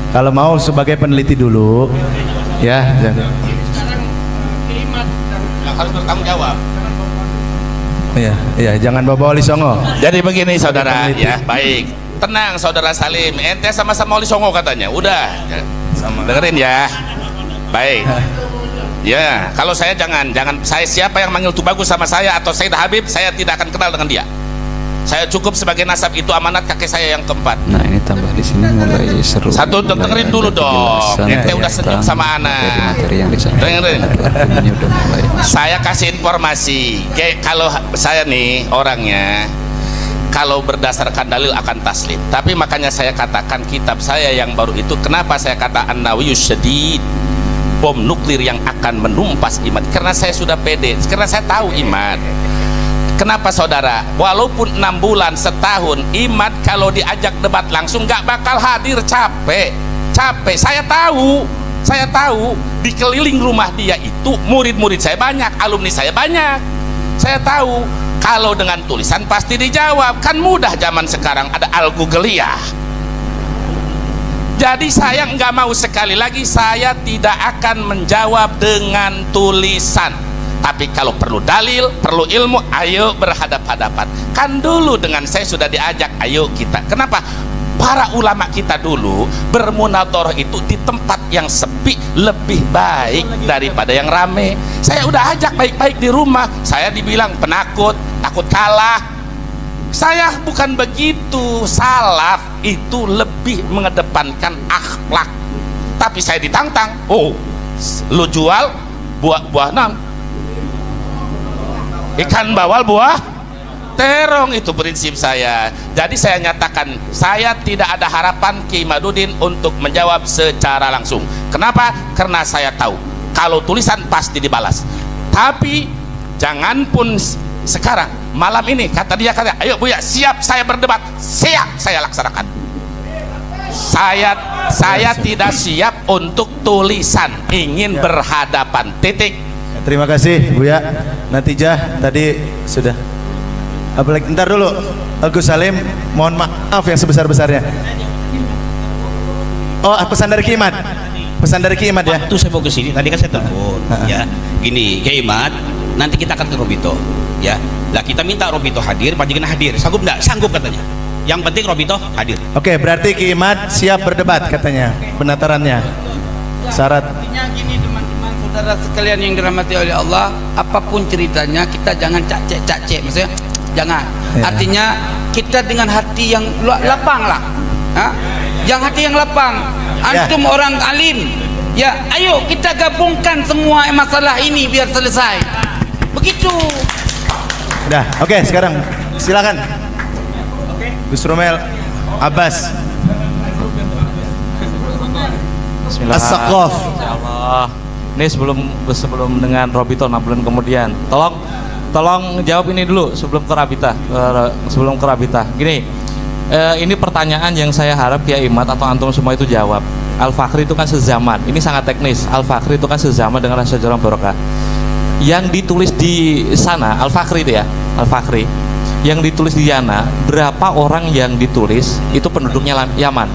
Kalau mau sebagai peneliti dulu, ya. Harus bertanggung jawab. Iya, jangan bawa Wali Songo. Jadi begini saudara, ya baik. Tenang saudara Salim, ente sama-sama Wali Songo katanya. Udah, ya. Dengerin ya. Baik. Ya, kalau saya jangan saya siapa yang manggil Tubagus sama saya atau Said Habib, saya tidak akan kenal dengan dia. Saya cukup sebagai nasab, itu amanat kakek saya yang keempat. Nah, ini tambah di sini mulai seru. Satu dengerin dulu dong. Ente udah senyum sama anak. Dengerin. Saya kasih informasi. Kayak kalau saya nih orangnya, kalau berdasarkan dalil akan taslim. Tapi makanya saya katakan kitab saya yang baru itu, kenapa saya kata An-Nawiyus Syadid, bom nuklir yang akan menumpas iman. Karena saya sudah pede, karena saya tahu iman. Kenapa saudara? Walaupun 6 bulan, setahun, Imad kalau diajak debat langsung gak bakal hadir, capek. Saya tahu di keliling rumah dia itu murid-murid saya banyak, alumni saya banyak. Saya tahu kalau dengan tulisan pasti dijawab, kan mudah zaman sekarang ada Al-Googliyah. Jadi saya nggak mau, sekali lagi saya tidak akan menjawab dengan tulisan. Tapi kalau perlu dalil, perlu ilmu, ayo berhadap-hadapan. Kan dulu dengan saya sudah diajak, ayo kita. Kenapa? Para ulama kita dulu bermunadharah itu di tempat yang sepi lebih baik daripada yang rame. Saya udah ajak baik-baik di rumah, saya dibilang penakut, takut kalah. Saya bukan begitu. Salaf itu lebih mengedepankan akhlak. Tapi saya ditantang, oh lu jual buah nam, ikan bawal buah terong, itu prinsip saya. Jadi saya nyatakan, saya tidak ada harapan Kiai Imaduddin untuk menjawab secara langsung. Kenapa? Karena saya tahu kalau tulisan pasti dibalas. Tapi jangan pun sekarang malam ini kata dia, ayo Buya, siap saya berdebat, siap saya laksanakan. Saya tidak siap untuk tulisan, ingin berhadapan, titik. Terima kasih Buya. Natijah tadi sudah. Apalagi ntar dulu Gus Salim, mohon maaf yang sebesar-besarnya. Oh, pesan dari Ki Imad. Pesan dari Ki Imad ya. Waktu saya mau ke sini tadi kan saya telepon ya. Gini, Ki Imad, nanti kita akan ke Robito ya. Lah kita minta Robito hadir, panjenengan hadir. Sanggup enggak? Sanggup katanya. Yang penting Robito hadir. Oke, berarti Ki Imad siap berdebat katanya. Penatarannya. Syarat. Artinya gini teman-teman, saudara sekalian yang dirahmati oleh Allah, apapun ceritanya kita jangan cacek-cacek, maksudnya jangan. Ya. Artinya kita dengan hati yang lapang lah. Yang hati yang lapang. Antum orang alim. Ya, ayo kita gabungkan semua masalah ini biar selesai. Begitu. Udah, oke, sekarang silakan. Gus Romel Abbas. As-Saqaf. Insyaallah. Ini sebelum dengan Robito 6 bulan kemudian, tolong tolong jawab ini dulu sebelum ke Rabita. Gini, ini pertanyaan yang saya harap Kiai Imad atau antum semua itu jawab. Al-Fakhri itu kan sezaman, ini sangat teknis. Al-Fakhri itu kan sezaman dengan Asy-Syajarah Barokah. Yang ditulis di sana, Al-Fakhri itu ya, Al-Fakhri yang ditulis di Yana, berapa orang yang ditulis itu penduduknya Yaman?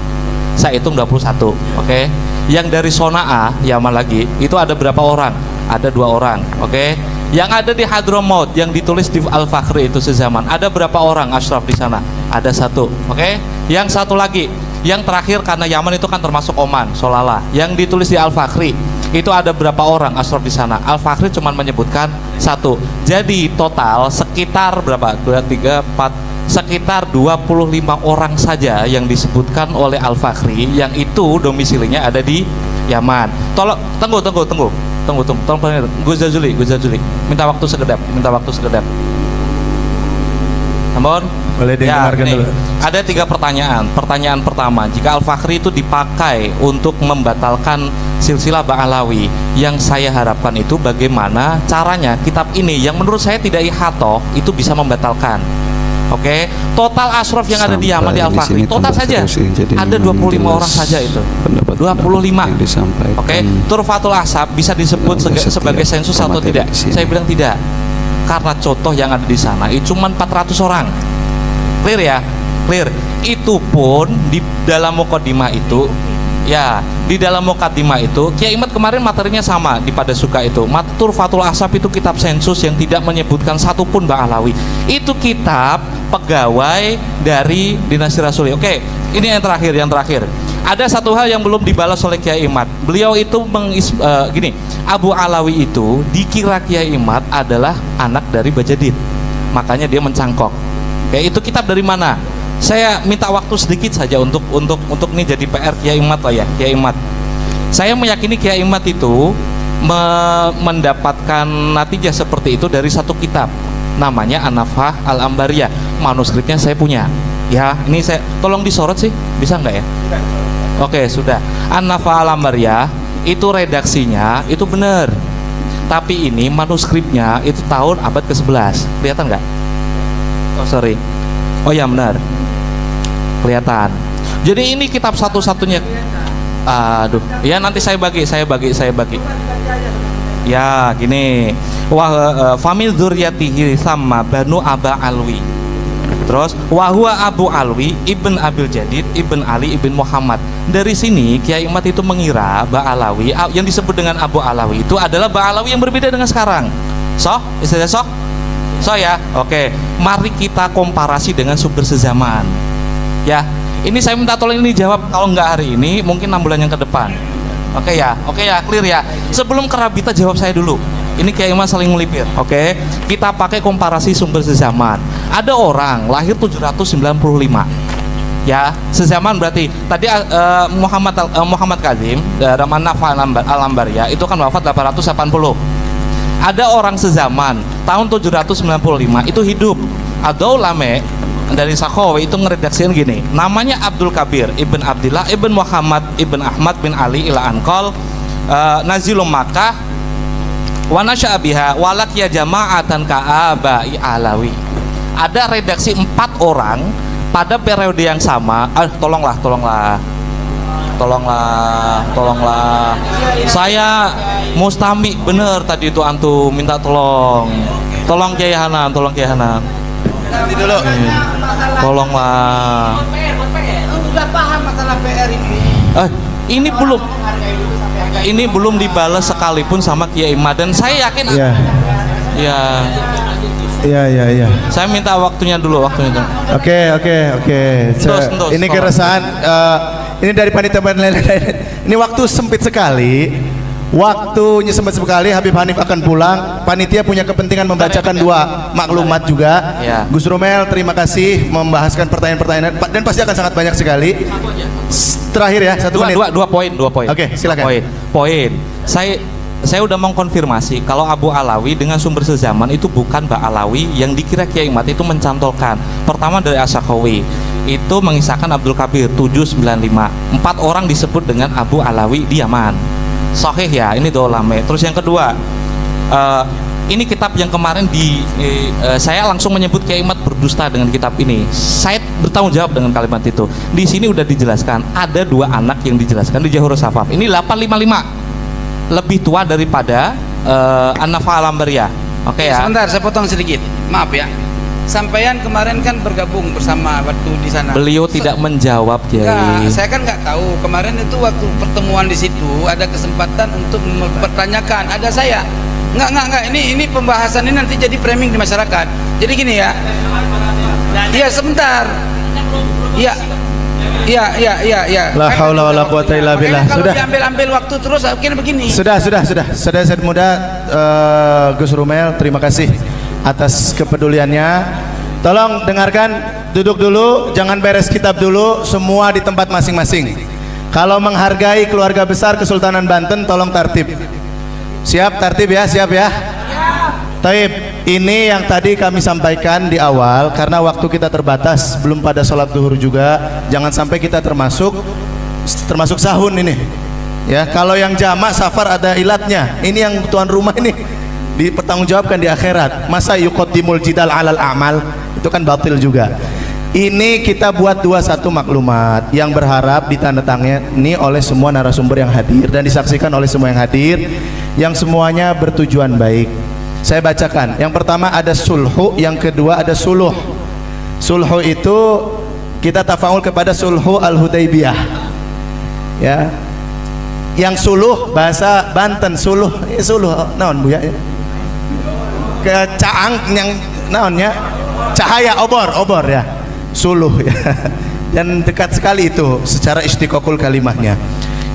Saya hitung 21, oke? Yang dari Sona'a, Yaman lagi, itu ada berapa orang? Ada 2 orang, oke? Yang ada di Hadramaut yang ditulis di Al-Fakhri itu sezaman, ada berapa orang Ashraf di sana? Ada 1, oke? Yang satu lagi, yang terakhir karena Yaman itu kan termasuk Oman, Solala, yang ditulis di Al-Fakhri itu ada berapa orang Ashraf di sana? Al-Fakhri cuma menyebutkan 1. Jadi total sekitar berapa? 2, 3, 4, sekitar 25 orang saja yang disebutkan oleh Al-Fakhri yang itu domisilinya ada di Yaman. Tolong tunggu. Gus Jazuli. Minta waktu sekedap. Namun boleh dengarkan dulu. Ada 3 pertanyaan. Pertanyaan pertama, jika Al-Fakhri itu dipakai untuk membatalkan silsilah Ba'alawi, yang saya harapkan itu bagaimana caranya kitab ini yang menurut saya tidak ihatoh itu bisa membatalkan. Oke, total Ashraf yang ada di Yaman di Al-Fakhri total saja ada 25 orang saja itu. 25. Oke, Turfatul Ashab bisa disebut sebagai sensus atau tidak? Saya bilang tidak. Karena contoh yang ada di sana itu cuma 400 orang. Clear ya? Clear. Itu pun di dalam mukadimah itu, ya, di dalam mukadimah itu Kiai Imad kemarin materinya sama di pada suka itu. Turfatul Ashab itu kitab sensus yang tidak menyebutkan satupun Ba'alawi. Itu kitab pegawai dari dinasti Rasuli. Oke, ini yang terakhir. Ada satu hal yang belum dibalas oleh Kiai Imad. Beliau itu gini, Abu Alawi itu dikira Kiai Imad adalah anak dari Bajadid, makanya dia mencangkok. Oke, itu kitab dari mana? Saya minta waktu sedikit saja untuk ini jadi PR Kiai Imad lah ya, Kiai Imad. Saya meyakini Kiai Imad itu mendapatkan natijah seperti itu dari satu kitab, namanya An-Nafhah Al-Ambariyah. Manuskripnya saya punya. Ya, ini saya tolong disorot sih, bisa nggak ya? Oke, sudah. An-Nafhah Al-Ambariyah itu redaksinya itu benar, tapi ini manuskripnya itu tahun abad ke-11. Kelihatan nggak? Oh sorry. Oh ya benar. Kelihatan. Jadi ini kitab satu-satunya. Aduh, ya nanti saya bagi. Ya gini. Wah, famil dzurriyyatihi sama Banu Aba Alwi. Terus wahwa Abu Alwi ibn Abil Jadid ibn Ali ibn Muhammad. Dari sini Kiai Imad itu mengira Ba'alawi yang disebut dengan Abu Alawi itu adalah Ba'alawi yang berbeda dengan sekarang. Istilah ya. Oke, mari kita komparasi dengan sumber sezaman. Ya, ini saya minta tolong ini jawab, kalau nggak hari ini mungkin 6 bulan yang ke depan. Oke ya, clear ya. Sebelum ke Rabita jawab saya dulu. Ini Kiai Imad saling melipir. Oke, kita pakai komparasi sumber sezaman. Ada orang lahir 795. Ya, sezaman berarti tadi Muhammad Kazim Rahman Nafhah Al-Ambariyah itu kan wafat 880. Ada orang sezaman tahun 795 itu hidup. Ada ulama dari Sakhawi itu ngeredaksikan gini, namanya Abdul Kabir Ibn Abdillah Ibn Muhammad Ibn Ahmad bin Ali ila Anqal nazilum Makkah wa nasya'a biha walakiya jama'atan ka'abai Alawi. Ada redaksi 4 orang pada periode yang sama. Tolonglah. Saya mustami bener tadi itu antum minta tolong Kiai Hanan. Nanti dulu. Tolonglah. Udah paham masalah PR ini. Ini belum dibalas sekalipun sama Kiai Imad dan saya yakin. Iya. Saya minta waktunya dulu. Oke. Ini keresahan. Ini dari panitia. Ini waktu sempit sekali. Waktunya sempit sekali. Habib Hanif akan pulang. Panitia punya kepentingan membacakan 2 maklumat juga. Ya. Gus Romel, terima kasih membahaskan pertanyaan-pertanyaan dan pasti akan sangat banyak sekali. Terakhir ya, 1 menit. 2 poin. Oke, silakan. Poin. Saya udah mengkonfirmasi kalau Abu Alawi dengan sumber sezaman itu bukan Ba'alawi yang dikira Kiai Imad itu mencantolkan. Pertama dari As-Sakhawi itu mengisahkan Abdul Kabir 795. 4 orang disebut dengan Abu Alawi di Yaman. Sahih ya, ini ulama. Terus yang kedua, ini kitab yang kemarin saya langsung menyebut Kiai Imad berdusta dengan kitab ini. Saya bertanggung jawab dengan kalimat itu. Di sini udah dijelaskan ada 2 anak yang dijelaskan di Jahurus Safaf. Ini 855, lebih tua daripada An-Nafa Al-Ambariyah. Oke ya. Sebentar, saya potong sedikit. Maaf ya. Sampaian kemarin kan bergabung bersama waktu di sana. Beliau tidak menjawab, Kiai. Enggak, saya kan nggak tahu. Kemarin itu waktu pertemuan di situ ada kesempatan untuk mempertanyakan. Ada saya. Enggak. Ini pembahasan ini nanti jadi framing di masyarakat. Jadi gini ya. Iya, sebentar. Iya. La haula wala quwata illa billah. Kalau Sudah. diambil waktu terus akhirnya begini. Sudah. Saya muda Gus Rumel, terima kasih atas kepeduliannya. Tolong dengarkan, duduk dulu, jangan beres kitab dulu, semua di tempat masing-masing. Kalau menghargai keluarga besar Kesultanan Banten, tolong tertib. Siap tertib ya, siap ya. Taib, ini yang tadi kami sampaikan di awal, karena waktu kita terbatas, belum pada sholat zuhur juga, jangan sampai kita termasuk sahun ini. Ya, kalau yang jamak safar ada ilatnya. Ini yang tuan rumah ini dipertanggungjawabkan di akhirat. Masa yuqaddimul jidal alal amal, itu kan batil juga. Ini kita buat 21 maklumat yang berharap ditandatangani oleh semua narasumber yang hadir dan disaksikan oleh semua yang hadir, yang semuanya bertujuan baik. Saya bacakan. Yang pertama ada sulhu, yang kedua ada suluh. Sulhu itu kita tafaul kepada sulhu al-Hudaybiyah. Ya. Yang suluh bahasa Banten, suluh naon Bu ya? Ke caang yang naonnya cahaya obor ya, suluh ya. Dan dekat sekali itu secara istiqaqul kalimahnya.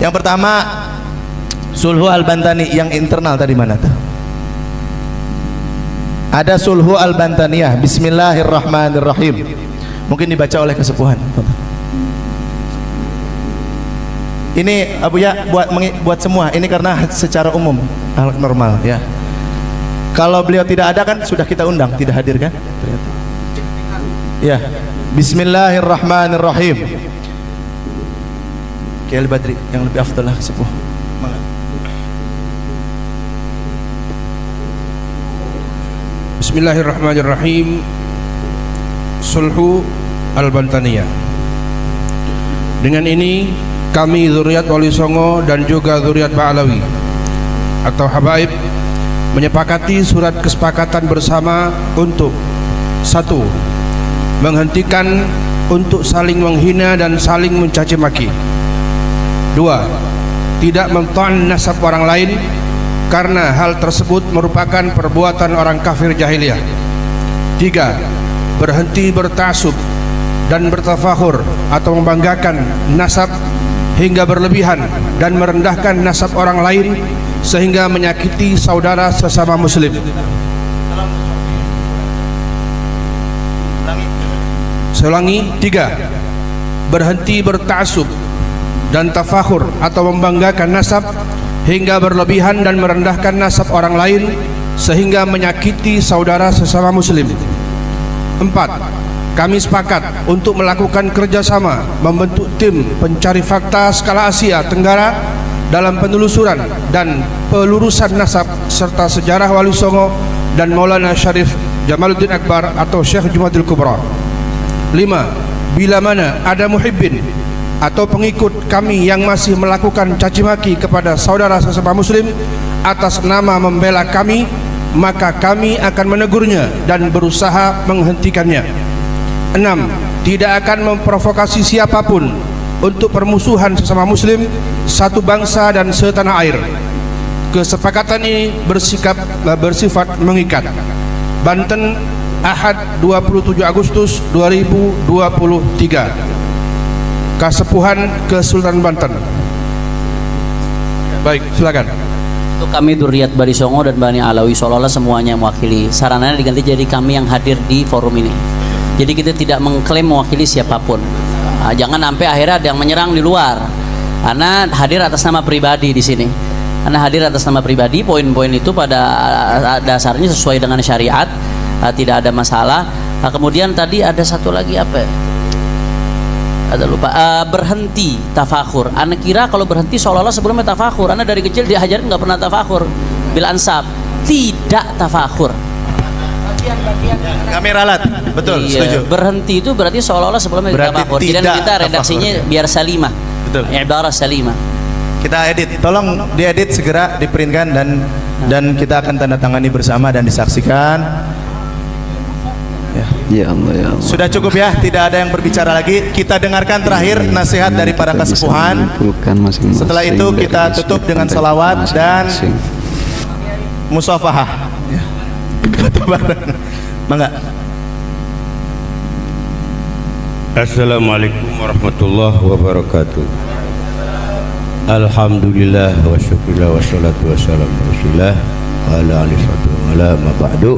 Yang pertama sulhu al-Bantani, yang internal tadi mana tuh? Ada sulhu al-Bantaniyah. Bismillahirrahmanirrahim. Mungkin dibaca oleh kesepuhan. Ini Abu ya buat semua. Ini karena secara umum normal ya. Kalau beliau tidak ada kan sudah kita undang, tidak hadir kan? Ya. Bismillahirrahmanirrahim. Kiai Badri yang lebih afdal lah sepuh. Bismillahirrahmanirrahim. Sulhu al-Bantaniyah. Dengan ini kami zuriat Wali Songo dan juga zuriat Ba'alawi atau Habaib menyepakati surat kesepakatan bersama untuk 1. Menghentikan untuk saling menghina dan saling mencaci maki. 2. Tidak mento'an nasab orang lain karena hal tersebut merupakan perbuatan orang kafir jahiliyah. 3. Berhenti bertasub dan bertafakhur atau membanggakan nasab hingga berlebihan dan merendahkan nasab orang lain sehingga menyakiti saudara sesama muslim. Saya ulangi. 3. Berhenti bertaksub dan tafakhur atau membanggakan nasab hingga berlebihan dan merendahkan nasab orang lain sehingga menyakiti saudara sesama muslim. 4. Kami sepakat untuk melakukan kerjasama membentuk tim pencari fakta skala Asia Tenggara dalam penelusuran dan pelurusan nasab serta sejarah Wali Songo dan Maulana Syarif Jamaluddin Akbar atau Syekh Jumatil Kubra. 5. Bila mana ada muhibbin atau pengikut kami yang masih melakukan caci maki kepada saudara sesama muslim atas nama membela kami, maka kami akan menegurnya dan berusaha menghentikannya. 6. Tidak akan memprovokasi siapapun untuk permusuhan sesama muslim, satu bangsa dan setanah air. Kesepakatan ini bersifat mengikat. Banten, Ahad 27 Agustus 2023. Kasepuhan Kesultanan Banten. Baik, silakan. Untuk kami Dzurriyyat Bani Songo dan Bani Alawi seolah-olah semuanya mewakili. Sarananya diganti jadi kami yang hadir di forum ini. Jadi kita tidak mengklaim mewakili siapapun. Jangan sampai akhirnya ada yang menyerang di luar. Karena hadir atas nama pribadi di sini. Karena hadir atas nama pribadi, poin-poin itu pada dasarnya sesuai dengan syariat, tidak ada masalah. Kemudian tadi ada satu lagi apa? Ada lupa. Berhenti tafakhur. Anda kira kalau berhenti seolah-olah sebelumnya tafakhur. Anda dari kecil diajarin nggak pernah tafakhur bil ansab. tidak tafakhur. Kami ralat, betul, Iya, setuju. berhenti itu berarti seolah-olah sebelumnya Berarti tafakhur. Jadi tidak kita redaksinya tafakhur. biar salimah. Betul. Ibarat salimah. Kita edit, tolong diedit segera, diprintkan dan kita akan tanda tangani bersama dan disaksikan. Ya Allah ya Allah. Sudah cukup ya, tidak ada yang berbicara lagi. Kita dengarkan terakhir nasihat dari para Kita bisa kesepuhan. menyimpulkan masing-masing Setelah itu dari kita tutup aspek dengan konteks salawat dan masing-masing. musafahah. Ya. Foto bareng. Mangga. Assalamualaikum warahmatullahi wabarakatuh. Alhamdulillah wa syukurillah wa salatu wa salam rasulillah wa ala alihi wa ala ma ba'du.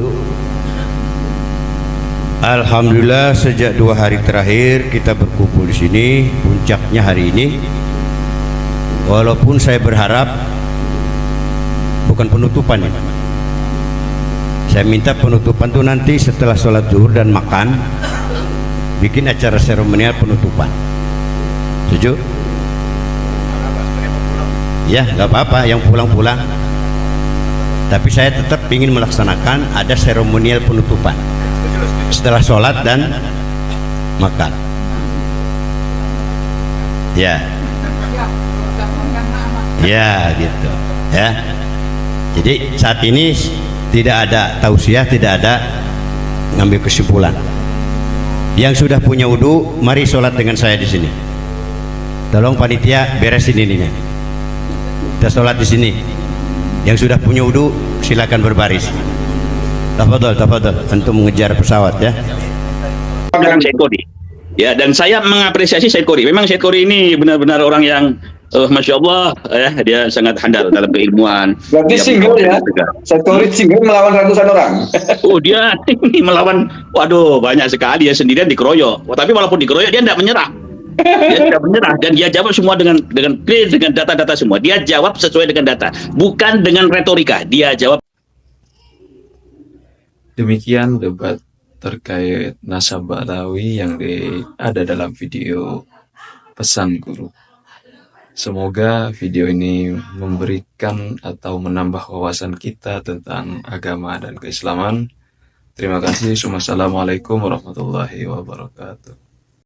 Alhamdulillah, sejak 2 hari terakhir kita berkumpul di sini, puncaknya hari ini. Walaupun saya berharap bukan penutupan ya. Saya minta penutupan itu nanti setelah sholat zuhur dan makan, bikin acara seremonial penutupan. Setuju? Ya, nggak apa-apa yang pulang-pulang. Tapi saya tetap ingin melaksanakan ada seremonial penutupan setelah sholat dan makan. Ya, ya gitu. Ya. Jadi saat ini tidak ada tausiah, tidak ada ngambil kesimpulan. Yang sudah punya wudu, mari sholat dengan saya di sini. Tolong panitia beresin ininya. Kita sholat di sini. Yang sudah punya wudu, silakan berbaris. Tafadhol, tafadhol, untuk mengejar pesawat ya. Dengan Syed Qori. Ya, dan saya mengapresiasi Syed Qori. Memang Syed Qori ini benar-benar orang yang Masya Allah ya, dia sangat handal dalam keilmuan. Berarti single ya? Syed Qori single melawan ratusan orang. Oh, dia ini melawan, waduh, banyak sekali ya, sendirian dikeroyok. Tapi walaupun dikeroyok dia tidak menyerah. Dia tidak menyerah dan dia jawab semua dengan clear, dengan data-data semua. Dia jawab sesuai dengan data, bukan dengan retorika. Dia jawab. Demikian debat terkait nasab Ba'alawi yang ada dalam video pesan guru. Semoga video ini memberikan atau menambah wawasan kita tentang agama dan keislaman. Terima kasih. Wassalamualaikum warahmatullahi wabarakatuh.